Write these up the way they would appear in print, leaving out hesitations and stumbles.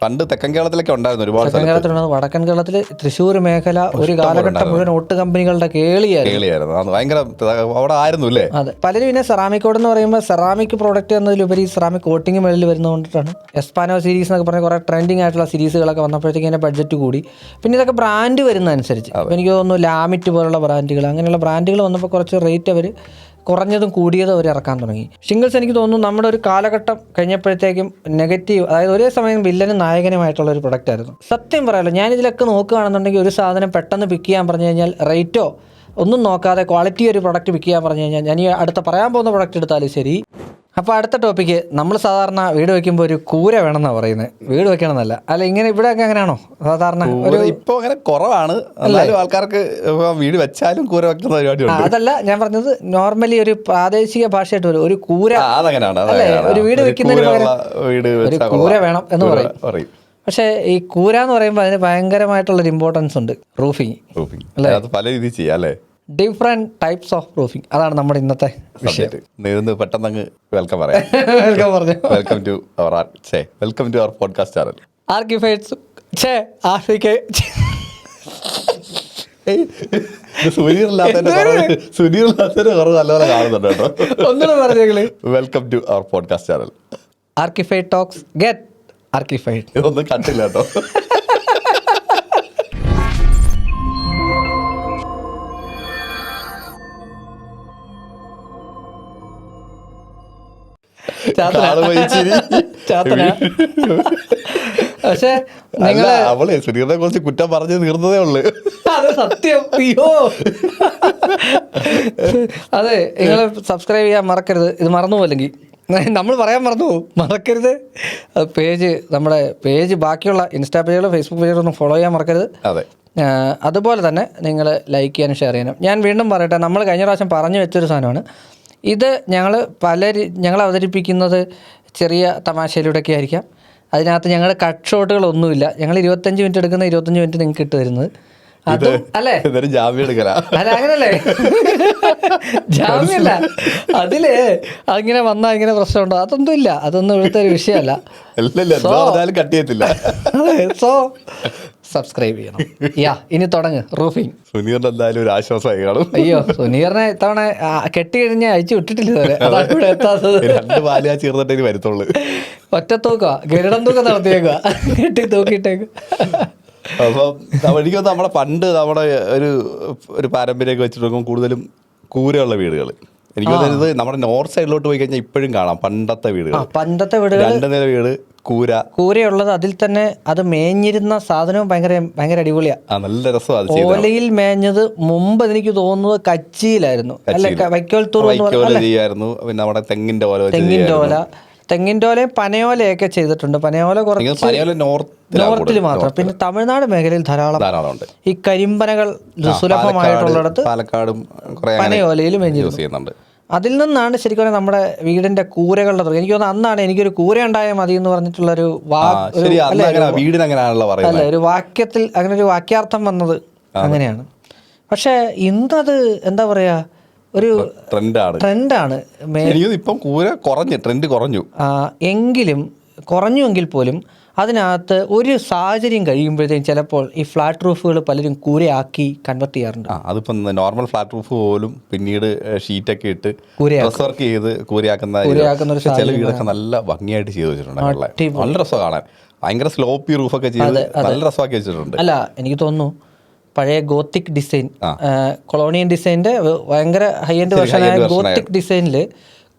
പണ്ട് തെക്കൻ കേരളത്തിലൊക്കെ ഉണ്ടായിരുന്നു ഒരുപാട്. തെക്കൻ കേരളത്തിലുണ്ടായിരുന്നു. വടക്കൻ കേരളത്തിൽ തൃശ്ശൂർ മേഖല ഒരു കാലഘട്ടം മുഴുവൻ ഓട്ട് കമ്പനികളുടെ കേളിയായിരുന്നു. ഭയങ്കര അവിടെ ആയിരുന്നു അല്ലേ. അതെ, പലരും പിന്നെ സെറാമിക് കോഡ് എന്ന് പറയുമ്പോൾ സെറാമിക് പ്രോഡക്റ്റ് എന്നതിലുപരി സെറാമിക് കോട്ടിങ് മേളിൽ വരുന്നതുകൊണ്ടിട്ടാണ് എസ്പാനോ സീരീസ് എന്നൊക്കെ പറഞ്ഞ കുറേ ട്രെൻഡിങ് ആയിട്ടുള്ള സീരീസുകളൊക്കെ വന്നപ്പോഴത്തേക്ക് അതിൻ്റെ ബഡ്ജറ്റ് കൂടി. പിന്നെ ഇതൊക്കെ ബ്രാൻഡ് വരുന്നതനുസരിച്ച് എനിക്ക് തോന്നുന്നു ലാമിറ്റ് പോലുള്ള ബ്രാൻഡുകൾ, അങ്ങനെയുള്ള ബ്രാൻഡുകൾ വന്നപ്പോൾ കുറച്ച് റേറ്റ് അവർ കുറഞ്ഞതും കൂടിയതും അവർ ഇറക്കാൻ തുടങ്ങി. ഷിംഗിൾസ് എനിക്ക് തോന്നുന്നു നമ്മുടെ ഒരു കാലഘട്ടം കഴിഞ്ഞപ്പോഴത്തേക്കും നെഗറ്റീവ്, അതായത് ഒരേ സമയം വില്ലനും നായകനുമായിട്ടുള്ള ഒരു പ്രൊഡക്റ്റ് ആയിരുന്നു. സത്യം പറയാമല്ലോ, ഞാനിതിലൊക്കെ നോക്കുകയാണെന്നുണ്ടെങ്കിൽ ഒരു സാധനം പെട്ടെന്ന് പിക്ക് ചെയ്യാൻ പറഞ്ഞു കഴിഞ്ഞാൽ റേറ്റോ ഒന്നും നോക്കാതെ ക്വാളിറ്റി ഒരു പ്രൊഡക്റ്റ് പിക്ക് ചെയ്യാൻ പറഞ്ഞു കഴിഞ്ഞാൽ ഞാൻ ഈ അടുത്ത പറയാൻ പോകുന്ന പ്രൊഡക്റ്റ് എടുത്താലും ശരി. അപ്പോൾ അടുത്ത ടോപ്പിക്ക്, നമ്മൾ സാധാരണ വീട് വയ്ക്കുമ്പോൾ ഒരു കൂര വേണമെന്നാണ് പറയുന്നത്. വീട് വെക്കണമെന്നല്ല, അല്ല ഇങ്ങനെ ഇവിടെയൊക്കെ അങ്ങനെയാണോ സാധാരണ? ഇപ്പോൾ അങ്ങനെ കുറവാണ്, എന്നാലും ആൾക്കാർക്ക് വീട് വെച്ചാലും കൂര വെക്കുന്ന പരിപാടി. അതല്ല ഞാൻ പറഞ്ഞത്, നോർമലി ഒരു പ്രാദേശിക ഭാഷയായിട്ട് വരും ഒരു കൂര, അല്ലേ? ഒരു വീട് വെക്കുന്നതിന് ഒരു കൂര വേണം എന്ന് പറയും. പക്ഷേ ഈ കൂര എന്ന് പറയുമ്പോൾ അതിന് ഭയങ്കരമായിട്ടുള്ളൊരു ഇമ്പോർട്ടൻസ് ഉണ്ട്. റൂഫിങ് അല്ലേ, പല രീതിയിൽ ചെയ്യാം അല്ലേ, ഡിഫറെന്റ് ടൈപ്സ് ഓഫ് റൂഫിംഗ്. അതാണ് നമ്മുടെ ഇന്നത്തെ വിഷയം. പെട്ടെന്ന് വെൽക്കം പറയാം. Welcome to our podcast channel ആർക്കിഫൈറ്റ്സ്. സുനീറില്ലാത്തതിന് കുറവ് നല്ലപോലെ കാണുന്നുണ്ട് കേട്ടോ. ഒന്നുകൂടെ പറഞ്ഞേങ്ങള്. Welcome to our podcast channel archified talks get archified. ഇതൊന്നും കണ്ടില്ല കേട്ടോ. പക്ഷെ നിങ്ങള് അവളെ സുനീറിനെ കുറിച്ച് കുറ്റം പറഞ്ഞു തീർന്നതേ ഉള്ളു. അത് സത്യം. അയ്യോ, അതെ, നിങ്ങൾ സബ്സ്ക്രൈബ് ചെയ്യാൻ മറക്കരുത്. ഇത് മറന്നുപോലെങ്കിൽ നമ്മൾ പറയാൻ മറക്കരുത്. നമ്മുടെ പേജ് ബാക്കിയുള്ള ഇൻസ്റ്റാ പേജുകൾ, ഫേസ്ബുക്ക് പേജുകളൊന്നും ഫോളോ ചെയ്യാൻ മറക്കരുത്. അതെ, അതുപോലെ തന്നെ നിങ്ങൾ ലൈക്ക് ചെയ്യാനും ഷെയർ ചെയ്യാനും. ഞാൻ വീണ്ടും പറയട്ടെ, നമ്മൾ കഴിഞ്ഞ പ്രാവശ്യം പറഞ്ഞു വെച്ചൊരു സാധനമാണ് ഇത്. ഞങ്ങൾ അവതരിപ്പിക്കുന്നത് ചെറിയ തമാശയിലൂടെയൊക്കെ ആയിരിക്കാം. അതിനകത്ത് ഞങ്ങളുടെ കട്ട് ഷോട്ടുകളൊന്നുമില്ല. ഞങ്ങൾ 25 മിനിറ്റ് എടുക്കുന്ന 25 മിനിറ്റ് നിങ്ങൾക്ക് ഇട്ട് തരുന്നത്. അതും അല്ലേ, അല്ല അങ്ങനല്ലേ, ജാമ്യല്ല. അതില് അങ്ങനെ വന്നാൽ ഇങ്ങനെ പ്രശ്നമുണ്ടോ? അതൊന്നും ഇല്ല, അതൊന്നും ഇവിടുത്തെ ഒരു വിഷയമല്ല. സോ സബ്സ്ക്രൈബ് ചെയ്യണം. ഇനി തുടങ്ങ് റൂഫിങ്. സുനീറിന് എന്തായാലും ഒരു ആശ്വാസമായി കാണും. അയ്യോ, സുനീറിനെ ഇത്തവണ കെട്ടി കഴിഞ്ഞ് അയച്ചു വിട്ടിട്ടില്ല ഇതുവരെ. അതാണ് ഇവിടെ എത്താത്തത്. 2 പാല് ചേർന്നിട്ടേ വരത്തുള്ളൂ. ഒറ്റ തൂക്കുക, ഗരുഡൻ തൂക്കം നടത്തിയേക്കുക, കെട്ടി തൂക്കിയിട്ടേക്കുക. അപ്പം എനിക്ക് നമ്മുടെ പണ്ട് നമ്മുടെ ഒരു പാരമ്പര്യമൊക്കെ വെച്ചിട്ട് നോക്കുമ്പോൾ കൂടുതലും കൂരയുള്ള വീടുകൾ. എനിക്ക് തോന്നുന്നത് നമ്മുടെ നോർത്ത് സൈഡിലോട്ട് പോയി കഴിഞ്ഞാൽ ഇപ്പോഴും കാണാം പണ്ടത്തെ വീടുകൾ. 2 നില വീട്, കൂരയുള്ളത്. അതിൽ തന്നെ അത് മേഞ്ഞിരുന്ന സാധനവും ഭയങ്കര അടിപൊളിയാണ്. നല്ല രസമാണ്. ഓലയിൽ മേഞ്ഞത് മുമ്പ് എനിക്ക് തോന്നുന്നത് കച്ചിയിലായിരുന്നു, അല്ലെ? വൈക്കോൽത്തൂർ ചെയ്യായിരുന്നു. പിന്നെ നമ്മുടെ തെങ്ങിന്റെ ഓല, തെങ്ങിൻ്റെ ഓലയും പനയോലയൊക്കെ ചെയ്തിട്ടുണ്ട്. പനയോല കുറച്ച് നോർത്തിൽ മാത്രം. പിന്നെ തമിഴ്നാട് മേഖലയിൽ ധാരാളം ഈ കരിമ്പനകൾ സുലഭമായിട്ടുള്ളിടത്ത് പാലക്കാടും പനയോലയിൽ മേഞ്ഞിരുന്നു. അതിൽ നിന്നാണ് ശരിക്കും നമ്മുടെ വീടിന്റെ കൂരകളുടെ തുടങ്ങി. എനിക്ക് തോന്നുന്നു അന്നാണ് എനിക്കൊരു കൂര ഉണ്ടായാൽ മതി എന്ന് പറഞ്ഞിട്ടുള്ളൊരു ഒരു വാക്യത്തിൽ അങ്ങനെ ഒരു വാക്യാർത്ഥം വന്നത് അങ്ങനെയാണ്. പക്ഷെ ഇന്നത് എന്താ പറയാ, ഒരു ട്രെൻഡാണ്. ഇപ്പം കൂര ട്രെൻഡ് കുറഞ്ഞുവെങ്കിൽ പോലും അതിനകത്ത് ഒരു സാഹചര്യം കഴിയുമ്പോഴത്തേക്കും ചിലപ്പോൾ ഈ ഫ്ലാറ്റ് റൂഫുകൾ പലരും കൂരയാക്കി കൺവെർട്ട് ചെയ്യാറുണ്ട്. അതിപ്പം നോർമൽ ഫ്ലാറ്റ് റൂഫ് പോലും പിന്നീട് ഷീറ്റൊക്കെ ഇട്ട് വർക്ക് ചെയ്ത് കൂരയാക്കുന്ന ചില വീടൊക്കെ നല്ല ഭംഗിയായിട്ട് ചെയ്ത് വെച്ചിട്ടുണ്ട്. നല്ല രസമാണ് കാണാൻ. ഭയങ്കര സ്ലോപ്പി റൂഫൊക്കെ ചെയ്ത് നല്ല രസമാക്കി വെച്ചിട്ടുണ്ട്. അല്ല, എനിക്ക് തോന്നുന്നു പഴയ ഗോത്തിക് ഡിസൈൻ, കൊളോണിയൻ ഡിസൈനിന്റെ ഭയങ്കര ഹൈ എൻഡ് വേർഷനായ ഗോത്തിക് ഡിസൈനിൽ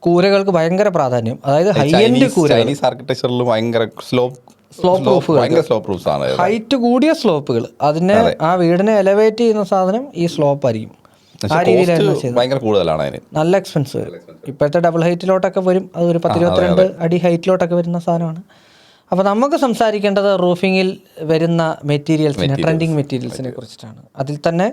കൂരകൾക്ക് ഭയങ്കര പ്രാധാന്യം. അതായത് ഹൈ എൻഡ് കൂര, ചൈനീസ് ആർക്കിടെക്ചറിൽ ഭയങ്കര സ്ലോപ്പ് ഹൈറ്റ് കൂടിയ സ്ലോപ്പുകൾ. അതിനെ ആ വീടിനെ എലവേറ്റ് ചെയ്യുന്ന സാധനം ഈ സ്ലോപ്പ് ആയിരിക്കും. ആ രീതിയിലായിരുന്നു ചെയ്തത്. നല്ല എക്സ്പെൻസീവ്. ഇപ്പോഴത്തെ ഡബിൾ ഹൈറ്റിലോട്ടൊക്കെ വരും. അത് ഒരു 10-22 അടി ഹൈറ്റിലോട്ടൊക്കെ വരുന്ന സാധനമാണ്. അപ്പോൾ നമുക്ക് സംസാരിക്കേണ്ടത് റൂഫിങ്ങിൽ വരുന്ന മെറ്റീരിയൽസിനെ, ട്രെൻഡിങ് മെറ്റീരിയൽസിനെ കുറിച്ചിട്ടാണ്. അതിൽ തന്നെ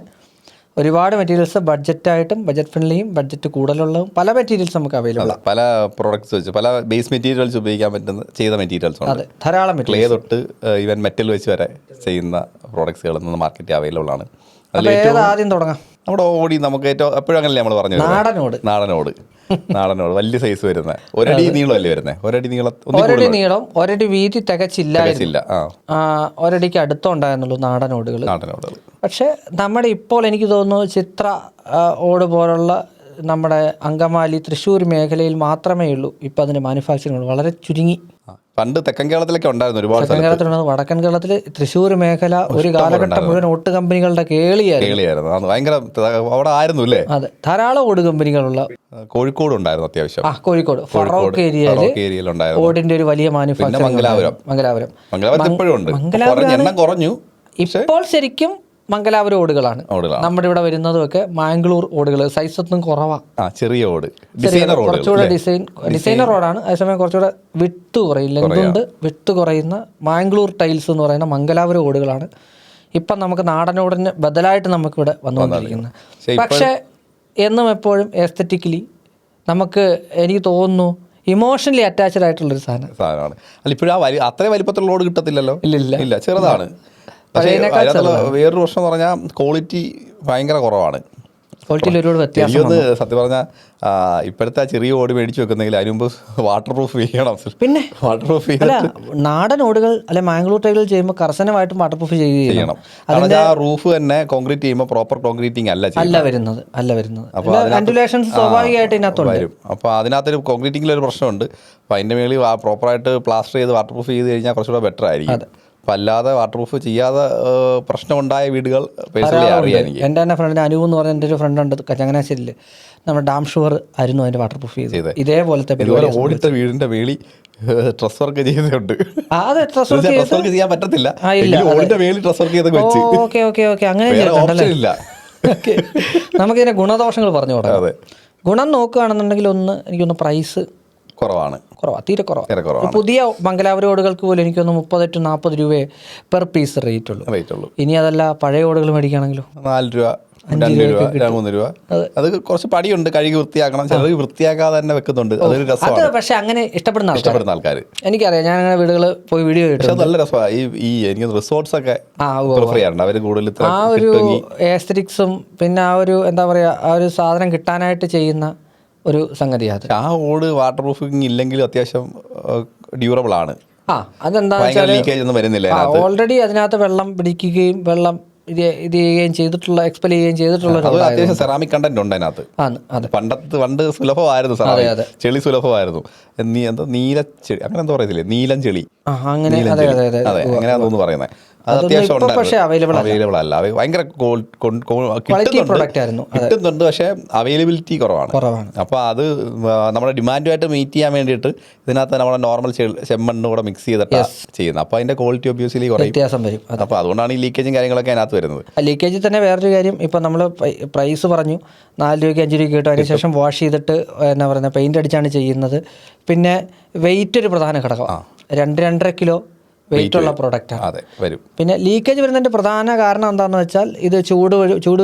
ഒരുപാട് മെറ്റീരിയൽസ് ബഡ്ജറ്റായിട്ടും ബഡ്ജറ്റ് ഫ്രണ്ട്ലിയും ബഡ്ജറ്റ് കൂടുതലുള്ളതും പല മെറ്റീരിയൽസ് നമുക്ക് അവൈലബിൾ ആണ്. പല പ്രോഡക്ട്സ് വെച്ച് പല ബേസ് മെറ്റീരിയൽസ് ഉപയോഗിക്കാൻ പറ്റുന്ന ചെയ്ത മെറ്റീരിയൽസ് ഉണ്ട്. അതെ, ധാരാളം ക്ലേ തൊട്ട് ഈവൻ മെറ്റൽ വെച്ച് വരെ ചെയ്യുന്ന പ്രോഡക്ട്സുകൾ മാർക്കറ്റിൽ അവൈലബിൾ ആണ്. ആദ്യം തുടങ്ങാം. നമ്മുടെ ഓടി നമുക്ക് ഏറ്റവും എപ്പോഴും അങ്ങനെയല്ലേ നമ്മൾ പറഞ്ഞത്, നാടനോട്. നാടനോട് വലിയ സൈസ് വരുന്നത്, ഒരടി നീളമല്ലേ വരുന്നത്? ഒരടി നീളം, ഒരടി നീളം, ഒരടി വീതി തികച്ചില്ല. ആ, ഒരടിക്ക് അടുത്തുണ്ടായിരുന്നുള്ളൂ നാടനോടുകൾ. നാടനോടുകൾ. പക്ഷെ നമ്മുടെ ഇപ്പോൾ എനിക്ക് തോന്നുന്നു ചിത്ര ഓട് പോലുള്ള നമ്മുടെ അങ്കമാലി തൃശ്ശൂർ മേഖലയിൽ മാത്രമേ ഉള്ളൂ ഇപ്പം അതിൻ്റെ മാനുഫാക്ചറിങ് വളരെ ചുരുങ്ങി. പണ്ട് തെക്കൻ കേരളത്തിലൊക്കെ ഉണ്ടായിരുന്നു, ഒരുപാട് തെക്കൻ കേരളത്തിലുണ്ട്. വടക്കൻ കേരളത്തിൽ തൃശ്ശൂർ മേഖല ഒരു കാലഘട്ടം മുഴുവൻ ഓട്ട് കമ്പനികളുടെ കേളിയായിരുന്നു. ഭയങ്കര അവിടെ ആയിരുന്നു അല്ലേ? അതെ, ധാരാളം ഓട് കമ്പനികളുള്ള. കോഴിക്കോട് ഉണ്ടായിരുന്നു അത്യാവശ്യം. കോഴിക്കോട് ഫറോക്ക് ഏരിയയിൽ ഓടിന്റെ ഒരു വലിയ മാനുഫാക്ചറിങ്. മംഗലാപുരം ഇപ്പോഴും ഉണ്ട്, എണ്ണം കുറഞ്ഞു. ഇപ്പോൾ ശരിക്കും മംഗലാപുരം ഓടുകളാണ് നമ്മുടെ ഇവിടെ വരുന്നതുമൊക്കെ. മാംഗ്ലൂർ ഓടുകൾ സൈസൊന്നും കുറവാണ്, ചെറിയ ഓട്, കുറച്ചുകൂടെ ഡിസൈനർ റോഡാണ്. അതേസമയം കുറച്ചുകൂടെ വിട്ട് കുറയും, ലെങ്തുണ്ട്, വിട്ട് കുറയുന്ന മാംഗ്ലൂർ ടൈൽസ് എന്ന് പറയുന്ന മംഗലാപുരം ഓടുകളാണ് ഇപ്പം നമുക്ക് നാടനോടിന് ബദലായിട്ട് നമുക്കിവിടെ വന്നുകൊണ്ടിരിക്കുന്നത്. പക്ഷേ എന്നും എപ്പോഴും എസ്തറ്റിക്കലി നമുക്ക് എനിക്ക് തോന്നുന്നു ഇമോഷണലി അറ്റാച്ച്ഡ് ആയിട്ടുള്ളൊരു സാധനമാണ്. അല്ല, ഇപ്പോഴും അത്രയും വലിപ്പത്തിലുള്ള ഓട് കിട്ടത്തില്ലല്ലോ. ഇല്ല, ചെറുതാണ്. പക്ഷേ വേറൊരു പ്രശ്നം എന്ന് പറഞ്ഞാൽ ക്വാളിറ്റി ഭയങ്കര കുറവാണ്. ക്വാളിറ്റിയിൽ ഒരുപാട് വ്യത്യാസം. സത്യം പറഞ്ഞാൽ ഇപ്പോഴത്തെ ചെറിയ ഓട് മേടിച്ച് വെക്കുന്നെങ്കിൽ അതിന് മുമ്പ് വാട്ടർ പ്രൂഫ് ചെയ്യണം. പിന്നെ വാട്ടർ പ്രൂഫ് അല്ല, നാടൻ ഓടുകൾ അല്ലെ മാംഗ്ലൂർ ടൈലുകൾ ചെയ്യുമ്പോൾ കർശനമായിട്ടും വാട്ടർ പ്രൂഫ് ചെയ്യണം. അതിന്റെ ആ റൂഫ് തന്നെ കോൺക്രീറ്റ് ചെയ്യുമ്പോൾ പ്രോപ്പർ കോൺക്രീറ്റിംഗ് അല്ല വരുന്നത്. വെന്റിലേഷൻസ് സ്വാഭാവികമായിട്ട് ഇതിനകത്തുണ്ട് വരും. അപ്പോൾ അതിനകത്തൊരു കോൺക്രീറ്റിംഗിലൊരു പ്രശ്നമുണ്ട്. അപ്പോൾ അതിന്റെ മേളിൽ പ്രോപ്പറായിട്ട് പ്ലാസ്റ്റർ ചെയ്ത് വാട്ടർ പ്രൂഫ് ചെയ്ത് കഴിഞ്ഞാൽ കുറച്ചുകൂടെ ബെറ്റർ ആയിരിക്കും. അപ്പം അല്ലാതെ വാട്ടർ പ്രൂഫ് ചെയ്യാതെ പ്രശ്നമുണ്ടായ വീടുകൾ പേഴ്സണലി അറിയാം. എൻ്റെ തന്നെ ഫ്രണ്ടിന് അനുവ് എന്ന് പറഞ്ഞ എൻ്റെ ഒരു ഫ്രണ്ട് ഉണ്ട് ചങ്ങനാശ്ശേരിയിൽ. നമ്മുടെ ഡാം ഷുവർ ആയിരുന്നു അതിൻ്റെ വാട്ടർ പ്രൂഫ് ചെയ്ത് ഇതേപോലത്തെ ഓടിട്ട വീടിന്റെ വേളി ഡ്രസ് വർക്ക് ചെയ്തിട്ടുണ്ട്. അതെ, ഡ്രസ് വർക്ക് ചെയ്യാൻ പറ്റത്തില്ല, ഓടിന്റെ വേളി ഡ്രസ് വർക്ക് ചെയ്ത് വെച്ച്. ഓക്കെ അങ്ങനെ ചെയ്തിട്ടുണ്ടല്ലേ. നമുക്കിതിന്റെ ഗുണദോഷങ്ങൾ പറഞ്ഞു തുടങ്ങാം. ഗുണം നോക്കുകയാണെന്നുണ്ടെങ്കിൽ എനിക്കൊന്ന് പ്രൈസ് കുറവാണ്, തീരെ കുറവാണ്. പുതിയ മംഗലാപുരം ഓടുകൾക്ക് പോലും എനിക്കൊന്ന് 30 to 40 രൂപയെ പെർ പീസ് റേറ്റ് ഉള്ളൂ. ഇനി അതല്ല പഴയ ഓടുകൾ മേടിക്കുകയാണെങ്കിലും 4 രൂപ, 2 രൂപ, 3 രൂപ. അത് കുറച്ച് പടിയുണ്ട്, കഴുകി വൃത്തിയാക്കണം. ചിലർ വൃത്തിയാക്കാതെ തന്നെ വെക്കുന്നുണ്ട്, അതൊരു രസമാണ്. പക്ഷെ അങ്ങനെ ഇഷ്ടപ്പെടുന്ന ആൾക്കാർ എനിക്കറിയാം. ഞാൻ അങ്ങനെ വീടുകൾ പോയി വീഡിയോ പക്ഷെ നല്ല രസമാണ്. ഈ എനിക്ക് റിസോർട്ട്സ് ഒക്കെ പ്രിഫർ ചെയ്യാറുണ്ട്. അവർ കൂടുതൽ ആ ഒരു എസ്തെറ്റിക്സും പിന്നെ ആ ഒരു എന്താ പറയുക, ആ ഒരു സാധനം കിട്ടാനായിട്ട് ചെയ്യുന്ന ഒരു സംഗതിയാണ്. ആ ഓട് വാട്ടർ പ്രൂഫിങ് ഇല്ലെങ്കിലും അത്യാവശ്യം ഡ്യൂറബിൾ ആണ്. അതെന്താ ലീക്കേജ് ഒന്നും വരുന്നില്ല. ഓൾറെഡി അതിനകത്ത് വെള്ളം പിടിക്കുകയും വെള്ളം ഇത് ചെയ്യുകയും ചെയ്തിട്ടുള്ള എക്സ്പെൽ ചെയ്യുകയും ചെയ്തിട്ടുള്ള അത്യാവശ്യം സെറാമിക് കണ്ടന്റ് ഉണ്ട് അതിനകത്ത്. പണ്ട് സുലഭമായിരുന്നു സെറാമിക്, ചെളി സുലഭമായിരുന്നു. നീലച്ചെളി അങ്ങനെ എന്താ പറയത്തില്ലേ, നീലം ചെളി, അങ്ങനെയാണെന്ന് തോന്നുന്നു പറയുന്നത്. അത് അത്യാവശ്യം അവൈലബിൾ അല്ല. ഭയങ്കര കിട്ടുന്നുണ്ട്, പക്ഷേ അവൈലബിലിറ്റി കുറവാണ്. അപ്പോൾ അത് നമ്മുടെ ഡിമാൻഡുമായിട്ട് മീറ്റ് ചെയ്യാൻ വേണ്ടിയിട്ട് ഇതിനകത്ത് നമ്മുടെ നോർമൽ ചെമ്മണ്ണും കൂടെ മിക്സ് ചെയ്തിട്ടാണ് ചെയ്യുന്നത്. അപ്പോൾ അതിന്റെ ക്വാളിറ്റി ഒബ്വിയസ്ലി വ്യത്യാസം വരും. അപ്പോൾ അതുകൊണ്ടാണ് ഈ ലീക്കേജും കാര്യങ്ങളൊക്കെ അതിനകത്ത് വരുന്നത്. ലീക്കേജിൽ തന്നെ വേറൊരു കാര്യം, ഇപ്പം നമ്മൾ പ്രൈസ് പറഞ്ഞു 4 രൂപയ്ക്ക് 5 രൂപയ്ക്ക് കിട്ടും. അതിനുശേഷം വാഷ് ചെയ്തിട്ട് എന്നാ പറയുന്നത് പെയിന്റ് അടിച്ചാണ് ചെയ്യുന്നത്. പിന്നെ വെയിറ്റ് ഒരു പ്രധാന ഘടകം. 2-2.5 കിലോ വെയിറ്റ് ഉള്ള പ്രോഡക്റ്റാണ്. പിന്നെ ലീക്കേജ് വരുന്നതിൻ്റെ പ്രധാന കാരണം എന്താണെന്ന് വെച്ചാൽ ഇത് ചൂട്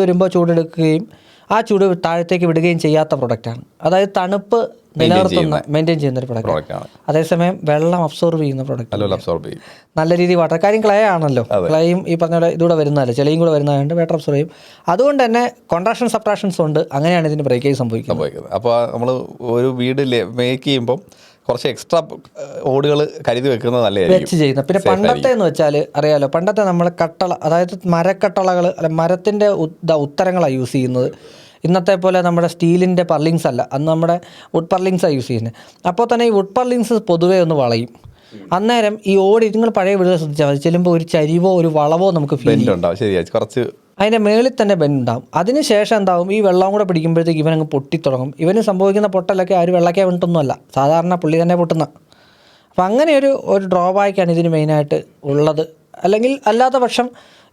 വരുമ്പോൾ ചൂടെടുക്കുകയും ആ ചൂട് താഴത്തേക്ക് വിടുകയും ചെയ്യാത്ത പ്രൊഡക്റ്റാണ്. അതായത് തണുപ്പ് നിലനിർത്തുന്ന മെയിൻറ്റെയിൻ ചെയ്യുന്ന ഒരു പ്രൊഡക്റ്റാണ്. അതേസമയം വെള്ളം അബ്സോർബ് ചെയ്യുന്ന പ്രൊഡക്റ്റ്, നല്ല രീതിയിൽ വാട്ടർ. കാര്യം ക്ലേ ആണല്ലോ, ക്ലേയും ഈ പറഞ്ഞ പോലെ ഇതുകൂടെ വരുന്നതല്ലേ, ചെളിയും കൂടെ വരുന്നതുകൊണ്ട് വാട്ടർ അബ്സോർബ് ചെയ്യും. അതുകൊണ്ട് തന്നെ കോൺട്രാക്ഷൻ സബ്ട്രാക്ഷൻസ് ഉണ്ട്. അങ്ങനെയാണ് ഇതിന് ബ്രേക്കേജ് സംഭവിക്കുന്നത്. അപ്പോൾ നമ്മൾ ഒരു വീട് മേക്ക് ചെയ്യുമ്പോൾ കുറച്ച് എക്സ്ട്രാ ഓടുകൾ കരുതി വെക്കുന്നത് നല്ലതായിരിക്കും വെച്ച് ചെയ്യുന്നത്. പിന്നെ പണ്ടത്തെ എന്ന് വെച്ചാൽ അറിയാലോ, പണ്ടത്തെ നമ്മൾ കട്ടള, അതായത് മരക്കട്ടളകൾ അല്ല മരത്തിൻ്റെ ഉത്തരങ്ങളാണ് യൂസ് ചെയ്യുന്നത്. ഇന്നത്തെ പോലെ നമ്മുടെ സ്റ്റീലിൻ്റെ പർലിങ്സ് അല്ല, അന്ന് നമ്മുടെ വുഡ് പർലിങ്സാണ് യൂസ് ചെയ്യുന്നത്. അപ്പോൾ തന്നെ ഈ വുഡ് പർലിങ്സ് പൊതുവേ ഒന്ന് വളയും. അന്നേരം ഈ ഓടി നിങ്ങൾ പഴയ വീടുകൾ ശ്രദ്ധിച്ചാൽ മതി, ചെല്ലുമ്പോൾ ഒരു ചരിവോ ഒരു വളവോ നമുക്ക് ഫീൽ ഉണ്ടാവും. കുറച്ച് അതിൻ്റെ മേളിൽ തന്നെ ബെൻഡാവും. അതിനുശേഷം എന്താവും, ഈ വെള്ളം കൂടെ പിടിക്കുമ്പോഴത്തേക്ക് ഇവനങ്ങ് പൊട്ടിത്തുടങ്ങും. ഇവന് സംഭവിക്കുന്ന പൊട്ടലൊക്കെ ആരും വെള്ളയ്ക്കാൻ വേണ്ടിയിട്ടൊന്നുമല്ല, സാധാരണ പുള്ളി തന്നെ പൊട്ടുന്ന. അപ്പം അങ്ങനെ ഒരു ഡ്രോബാക്കാണ് ഇതിന് മെയിനായിട്ട് ഉള്ളത്. അല്ലെങ്കിൽ അല്ലാത്ത പക്ഷം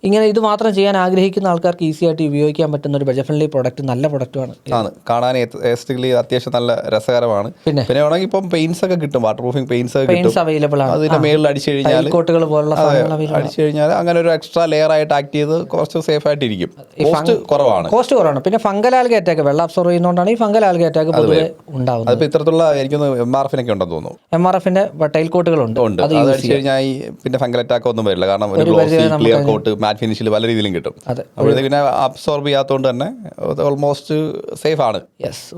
ഇങ്ങനെ ഇത് മാത്രം ചെയ്യാൻ ആഗ്രഹിക്കുന്ന ആൾക്കാർക്ക് ഈസി ആയിട്ട് ഉപയോഗിക്കാൻ പറ്റുന്ന ഒരു ബഡ്ജറ്റ് ഫ്രണ്ട്ലി പ്രോഡക്റ്റ്, നല്ല പ്രൊഡക്റ്റുമാണ്. കാണാൻ അത്യാവശ്യം നല്ല രസകരമാണ്. പിന്നെ വേണമെങ്കിൽ ഇപ്പം പെയിന്റ്സ് ഒക്കെ കിട്ടും, വാട്ടർ പ്രൂഫിംഗ് പെയിന്റ്സ് അവൈലബിൾ ആണ്. അതിന്റെ മേളിൽ അടിച്ചു കഴിഞ്ഞാൽ കോട്ടുകൾ പോലുള്ള അടിച്ചു കഴിഞ്ഞാൽ അങ്ങനെ ഒരു എക്സ്ട്രാ ലെയർ ആയിട്ട് ആക്ട് ചെയ്ത് കുറച്ച് സേഫ് ആയിട്ടിരിക്കും. കോസ്റ്റ് കുറവാണ്. പിന്നെ ഫംഗൽ ആൽഗ അറ്റാക്ക് വെള്ളം അബ്സോർവ് ചെയ്യുന്നതുകൊണ്ടാണ് ഈ ഫംഗൽ ആൽഗ അറ്റാക്ക് പൊതുവെ ഉണ്ടാവുന്നത്. അതിപ്പോൾ ഇത്തരത്തിലുള്ള എനിക്കൊന്ന് MRF-നൊക്കെ ഉണ്ടെന്ന് തോന്നുന്നു. MRF-ന്റെ ടൈൽ കോട്ടുകളുണ്ട്. അത് അടിച്ചു കഴിഞ്ഞാൽ പിന്നെ ഫംഗൽ അറ്റാക്ക് ഒന്നും വരില്ല. കാരണം ഒരു ക്ലിയർ കോട്ട് മാറ്റ് ഫിനിഷിൽ പല രീതിയിലും കിട്ടും. അപ്പോഴത്തേക്ക് പിന്നെ അബ്സോർബ് ചെയ്യാത്തതുകൊണ്ട് തന്നെ ഓൾമോസ്റ്റ് സേഫ് ആണ്,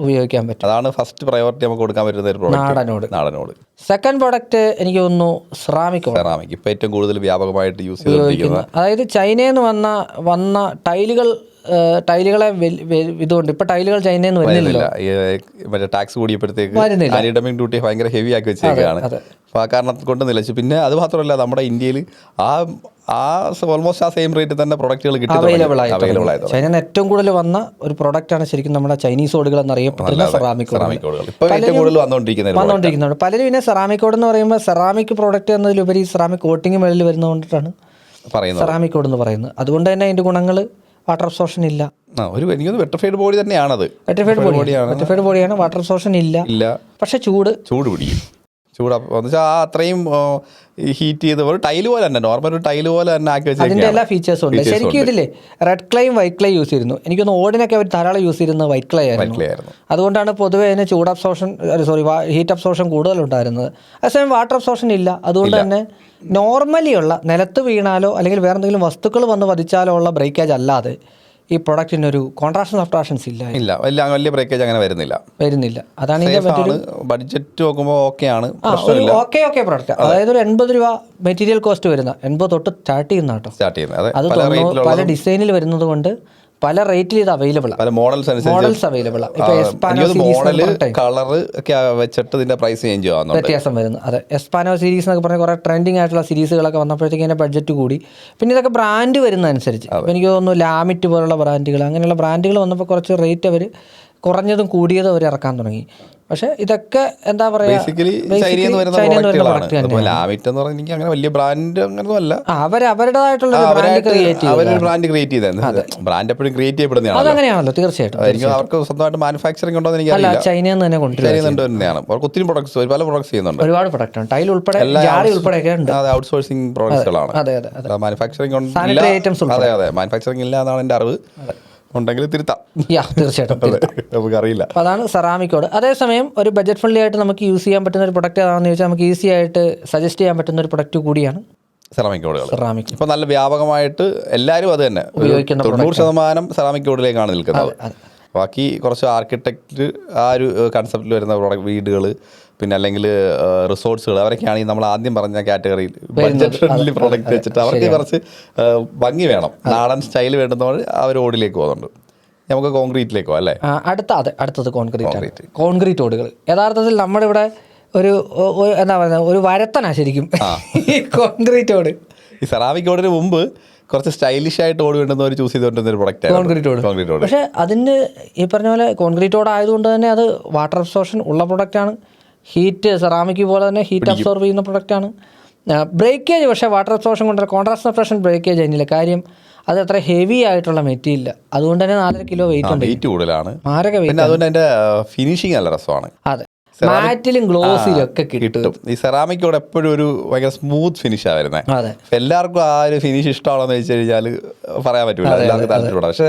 ഉപയോഗിക്കാൻ പറ്റും. അതാണ് ഫസ്റ്റ് പ്രയോറിറ്റി നമുക്ക് കൊടുക്കാൻ പറ്റുന്ന ഒരു പ്രോഡക്റ്റ് നാടനോട്. സെക്കൻഡ് പ്രോഡക്റ്റ് എനിക്ക് തോന്നുന്നു സെറാമിക് ഇപ്പൊ ഏറ്റവും കൂടുതൽ വ്യാപകമായിട്ട് യൂസ് ചെയ്തുകൊണ്ടിരിക്കുന്നത്. അതായത് ചൈനയിൽ നിന്ന് വന്ന ടൈലുകളെ ഇതുകൊണ്ട് ഇപ്പൊ ടൈലുകൾ ചൈനയിൽ നിന്ന് വരുന്നില്ല. മറ്റേ ടാക്സ് കൂടിയപ്പോഴത്തേക്ക് ആന്റി ഡംപിംഗ് ഡ്യൂട്ടി ഭയങ്കര ഹെവി ആക്കി വെച്ചേക്കാണ്. അപ്പൊ ആ കാരണം കൊണ്ട് നിലച്ചു. പിന്നെ അത് മാത്രമല്ല നമ്മുടെ ഇന്ത്യയിൽ ഓൾമോസ്റ്റ് ആ സെയിം റേറ്റ് തന്നെ പ്രൊഡക്റ്റുകൾ അവൈലബിൾ ആയിട്ട് ചൈനയിൽ ഏറ്റവും കൂടുതൽ വന്ന ഒരു പ്രോഡക്റ്റ് ആണ് ശരിക്കും നമ്മുടെ ചൈനീസ് ഓടുകൾ എന്നറിയപ്പെടുന്ന സെറാമിക് വന്നുകൊണ്ടിരിക്കുന്നുണ്ട്. പലരും പിന്നെ സെറാമിക് ഓട് എന്ന് പറയുമ്പോൾ സെറാമിക് പ്രോഡക്റ്റ് എന്നതിലുപരി സെറാമിക് കോട്ടിങ് മേളിൽ വരുന്നതുകൊണ്ടിട്ടാണ് സെറാമിക് ഓട് എന്ന് പറയുന്നത്. അതുകൊണ്ട് തന്നെ അതിന്റെ ഗുണങ്ങൾ വാട്ടർ അബ്സോർഷൻ ഇല്ല. എനിക്ക് വെട്രിഫൈഡ് ബോഡി തന്നെയാണത്. വെട്രിഫൈഡ് ബോഡിയാണ്, വാട്ടർ അബ്സോർഷൻ ഇല്ല. പക്ഷെ ചൂട് പിടിക്കും. എന്ന് വെച്ചാൽ അത്രയും ഹീറ്റ് ചെയ്ത് ഒരു ടൈല് പോലെ തന്നെ, നോർമൽ ഒരു ടൈല് പോലെ തന്നെ ആക്കി വെച്ചാൽ അതിന്റെ എല്ലാ ഫീച്ചേഴ്സും ഉണ്ട്. ശരിക്കും ഇതില്ലേ റെഡ് ക്ലൈയും വൈറ്റ് ക്ലൈ യൂസ് ചെയ്യുന്നു. എനിക്കൊന്ന് ഓടിനൊക്കെ അവർ ധാരാളം യൂസ് ചെയ്യുന്നത് വൈറ്റ് ക്ലൈ ആയിരുന്നു. അതുകൊണ്ടാണ് പൊതുവെ അതിന് ചൂട് അബ്സോർഷൻ ഹീറ്റ് അബ്സോർഷൻ കൂടുതലുണ്ടായിരുന്നത്. അതേസമയം വാട്ടർ അബ്സോർഷൻ ഇല്ല. അതുകൊണ്ട് തന്നെ നോർമലി ഉള്ള നിലത്ത് വീണാലോ അല്ലെങ്കിൽ വേറെ എന്തെങ്കിലും വസ്തുക്കൾ വന്ന് പതിച്ചാലോ ഉള്ള ബ്രേക്കേജ് അല്ലാതെ ഈ പ്രൊഡക്റ്റിന് ഒരു കോൺട്രാക്ഷൻ സബ്ട്രാക്ഷൻസ് ഇല്ല. വലിയ ബ്രേക്കേജ് അങ്ങനെ വരുന്നില്ല. അതാണ് ഇതിന്റെ ബഡ്ജറ്റ് നോക്കുമ്പോൾ ഓക്കെയാണ്, ഓക്കെ പ്രൊഡക്റ്റ്. അതായത് ഒരു 80 രൂപ മെറ്റീരിയൽ കോസ്റ്റ് വരുന്ന 80 തൊട്ട് സ്റ്റാർട്ട് ചെയ്യുന്ന കേട്ടോ. അത് പല ഡിസൈനിൽ വരുന്നത് കൊണ്ട് പല റേറ്റിൽ ഇത് അവൈലബിൾ ആണ്. മോഡൽസ് അവൈലബിൾ വ്യത്യാസം വരുന്നു. അതെ, എസ്പാനോ സീരീസ് എന്നൊക്കെ പറഞ്ഞ കുറെ ട്രെൻഡിങ് ആയിട്ടുള്ള സീരീസുകളൊക്കെ വന്നപ്പോഴത്തേക്ക് അതിന്റെ ബഡ്ജറ്റ് കൂടി. പിന്നെ ഇതൊക്കെ ബ്രാൻഡ് വരുന്നതനുസരിച്ച് എനിക്ക് തോന്നുന്നു ലാമിറ്റ് പോലുള്ള ബ്രാൻഡുകൾ, അങ്ങനെയുള്ള ബ്രാൻഡുകൾ വന്നപ്പോൾ കുറച്ച് റേറ്റ് അവർ കുറഞ്ഞതും കൂടിയതും അവർ ഇറക്കാൻ തുടങ്ങി. പക്ഷെ ഇതൊക്കെ എന്താ പറയാ, അവരുടേതായിട്ടുള്ള ബ്രാൻഡ് ക്രിയേറ്റ് ചെയ്തതാണ്. അതങ്ങനെയാണല്ലോ തീർച്ചയായിട്ടും. അവർക്ക് സ്വന്തമായിട്ട് മാനുഫാക്ചറിംഗ് ഉണ്ടോ എന്ന് എനിക്കറിയില്ല. ചൈനയിൽ നിന്ന് തന്നെ കൊണ്ടുവരുന്നതാണ്. ഒത്തിരി പ്രൊഡക്ട്സ്, പല പ്രൊഡക്ട്സ് ചെയ്യുന്നുണ്ട്, ഒരുപാട് പ്രൊഡക്റ്റ് ഉണ്ട്. ടൈൽ ഉൾപ്പെടെ ഉൾപ്പെടെ ഔട്ട്സോഴ്സിംഗ് പ്രോഡക്ട്സുകളാണ്. മാനുഫാക്ചറിംഗ് മാനുഫാക്ചറിംഗ് ഇല്ല എന്നാണ് എൻ്റെ അറിവ്. ഉണ്ടെങ്കിൽ തിരുത്താം, തീർച്ചയായിട്ടും നമുക്കറിയില്ല. അതാണ് സെറാമിക്കോട്. അതേസമയം ഒരു ബഡ്ജറ്റ് ഫ്രണ്ട്ലി ആയിട്ട് നമുക്ക് യൂസ് ചെയ്യാൻ പറ്റുന്ന ഒരു പ്രൊഡക്റ്റ് ഏതാണെന്ന് ചോദിച്ചാൽ നമുക്ക് ഈസി ആയിട്ട് സജസ്റ്റ് ചെയ്യാൻ പറ്റുന്ന ഒരു പ്രൊഡക്റ്റ് കൂടിയാണ് സെറാമിക് ബോർഡുകൾ. ഇപ്പൊ നല്ല വ്യാപകമായിട്ട് എല്ലാവരും അത് തന്നെ ഉപയോഗിക്കുന്ന 90% സെറാമിക് ബോർഡിലേക്കാണ് നിൽക്കുന്നത്. ബാക്കി കുറച്ച് ആർക്കിടെക്റ്റ് ആ ഒരു കൺസെപ്റ്റിൽ വരുന്ന വീടുകൾ, പിന്നെ അല്ലെങ്കിൽ റിസോർട്ട്സുകൾ, അവരൊക്കെയാണെങ്കിൽ നമ്മൾ ആദ്യം പറഞ്ഞ കാറ്റഗറിയിൽ ബഡ്ജറ്റ് ഫ്രണ്ട്ലി പ്രോഡക്റ്റ് വെച്ചിട്ട് അവർക്ക് കുറച്ച് ഭംഗി വേണം, നാടൻ സ്റ്റൈൽ വേണ്ടുന്നവർ അവർ ഓടിലേക്ക് പോകുന്നുണ്ട്. നമുക്ക് കോൺക്രീറ്റിലേക്ക് പോകാം അല്ലേ? അടുത്തത് കോൺക്രീറ്റ് ഓടുകൾ. യഥാർത്ഥത്തിൽ നമ്മുടെ ഇവിടെ ഒരു എന്താ പറയുക, ഒരു വരത്തനാ ശരിക്കും ഈ കോൺക്രീറ്റ് ഓട്. ഈ സെറാമിക് ഓടിന് മുമ്പ് കുറച്ച് സ്റ്റൈലിഷ് ആയിട്ട് ഓട് വേണ്ടുന്നവർ ചൂസ് ചെയ്തുകൊണ്ടിരുന്ന ഒരു പ്രൊഡക്റ്റ് കോൺക്രീറ്റ് ഓട്. പക്ഷേ അതിന് ഈ പറഞ്ഞ പോലെ കോൺക്രീറ്റ് ഓട് ആയതുകൊണ്ട് തന്നെ അത് വാട്ടർ അബ്സോർഷൻ ഉള്ള പ്രൊഡക്റ്റാണ്. ഹീറ്റ് സെറാമിക് പോലെ തന്നെ ഹീറ്റ് അബ്സോർവ് ചെയ്യുന്ന പ്രൊഡക്റ്റാണ്. ബ്രേക്കേജ് പക്ഷേ വാട്ടർ അബ്സോർഷൻ കൊണ്ട് കോൺട്രാസ്റ്റ് സബ്ട്രാക്ഷൻ ബ്രേക്കേജ് അതിനില്ല. കാര്യം അത് അത്ര ഹെവി ആയിട്ടുള്ള മെറ്റീരിയൽ, അതുകൊണ്ട് തന്നെ 4.5 കിലോ വെയിറ്റ് ഉണ്ട്, വെയിറ്റ് കൂടുതലാണ്, മാരക വെയിറ്റ്. അതുകൊണ്ട് അതിന്റെ ഫിനിഷിങ് നല്ല രസമാണ്. അതെ, മാറ്റിലും ഗ്ലോസിലും ഒക്കെ കിട്ടും. ഈ സെറാമിക്കോട് എപ്പോഴും ഒരു ഭയങ്കര സ്മൂത്ത് ഫിനിഷാണ് വരുന്നത്. എല്ലാവർക്കും ആ ഒരു ഫിനിഷ് ഇഷ്ടമാണോന്ന് ചോദിച്ചു കഴിഞ്ഞാൽ പറയാൻ പറ്റൂല, എല്ലാവർക്കും താല്പര്യപ്പെടാം. പക്ഷേ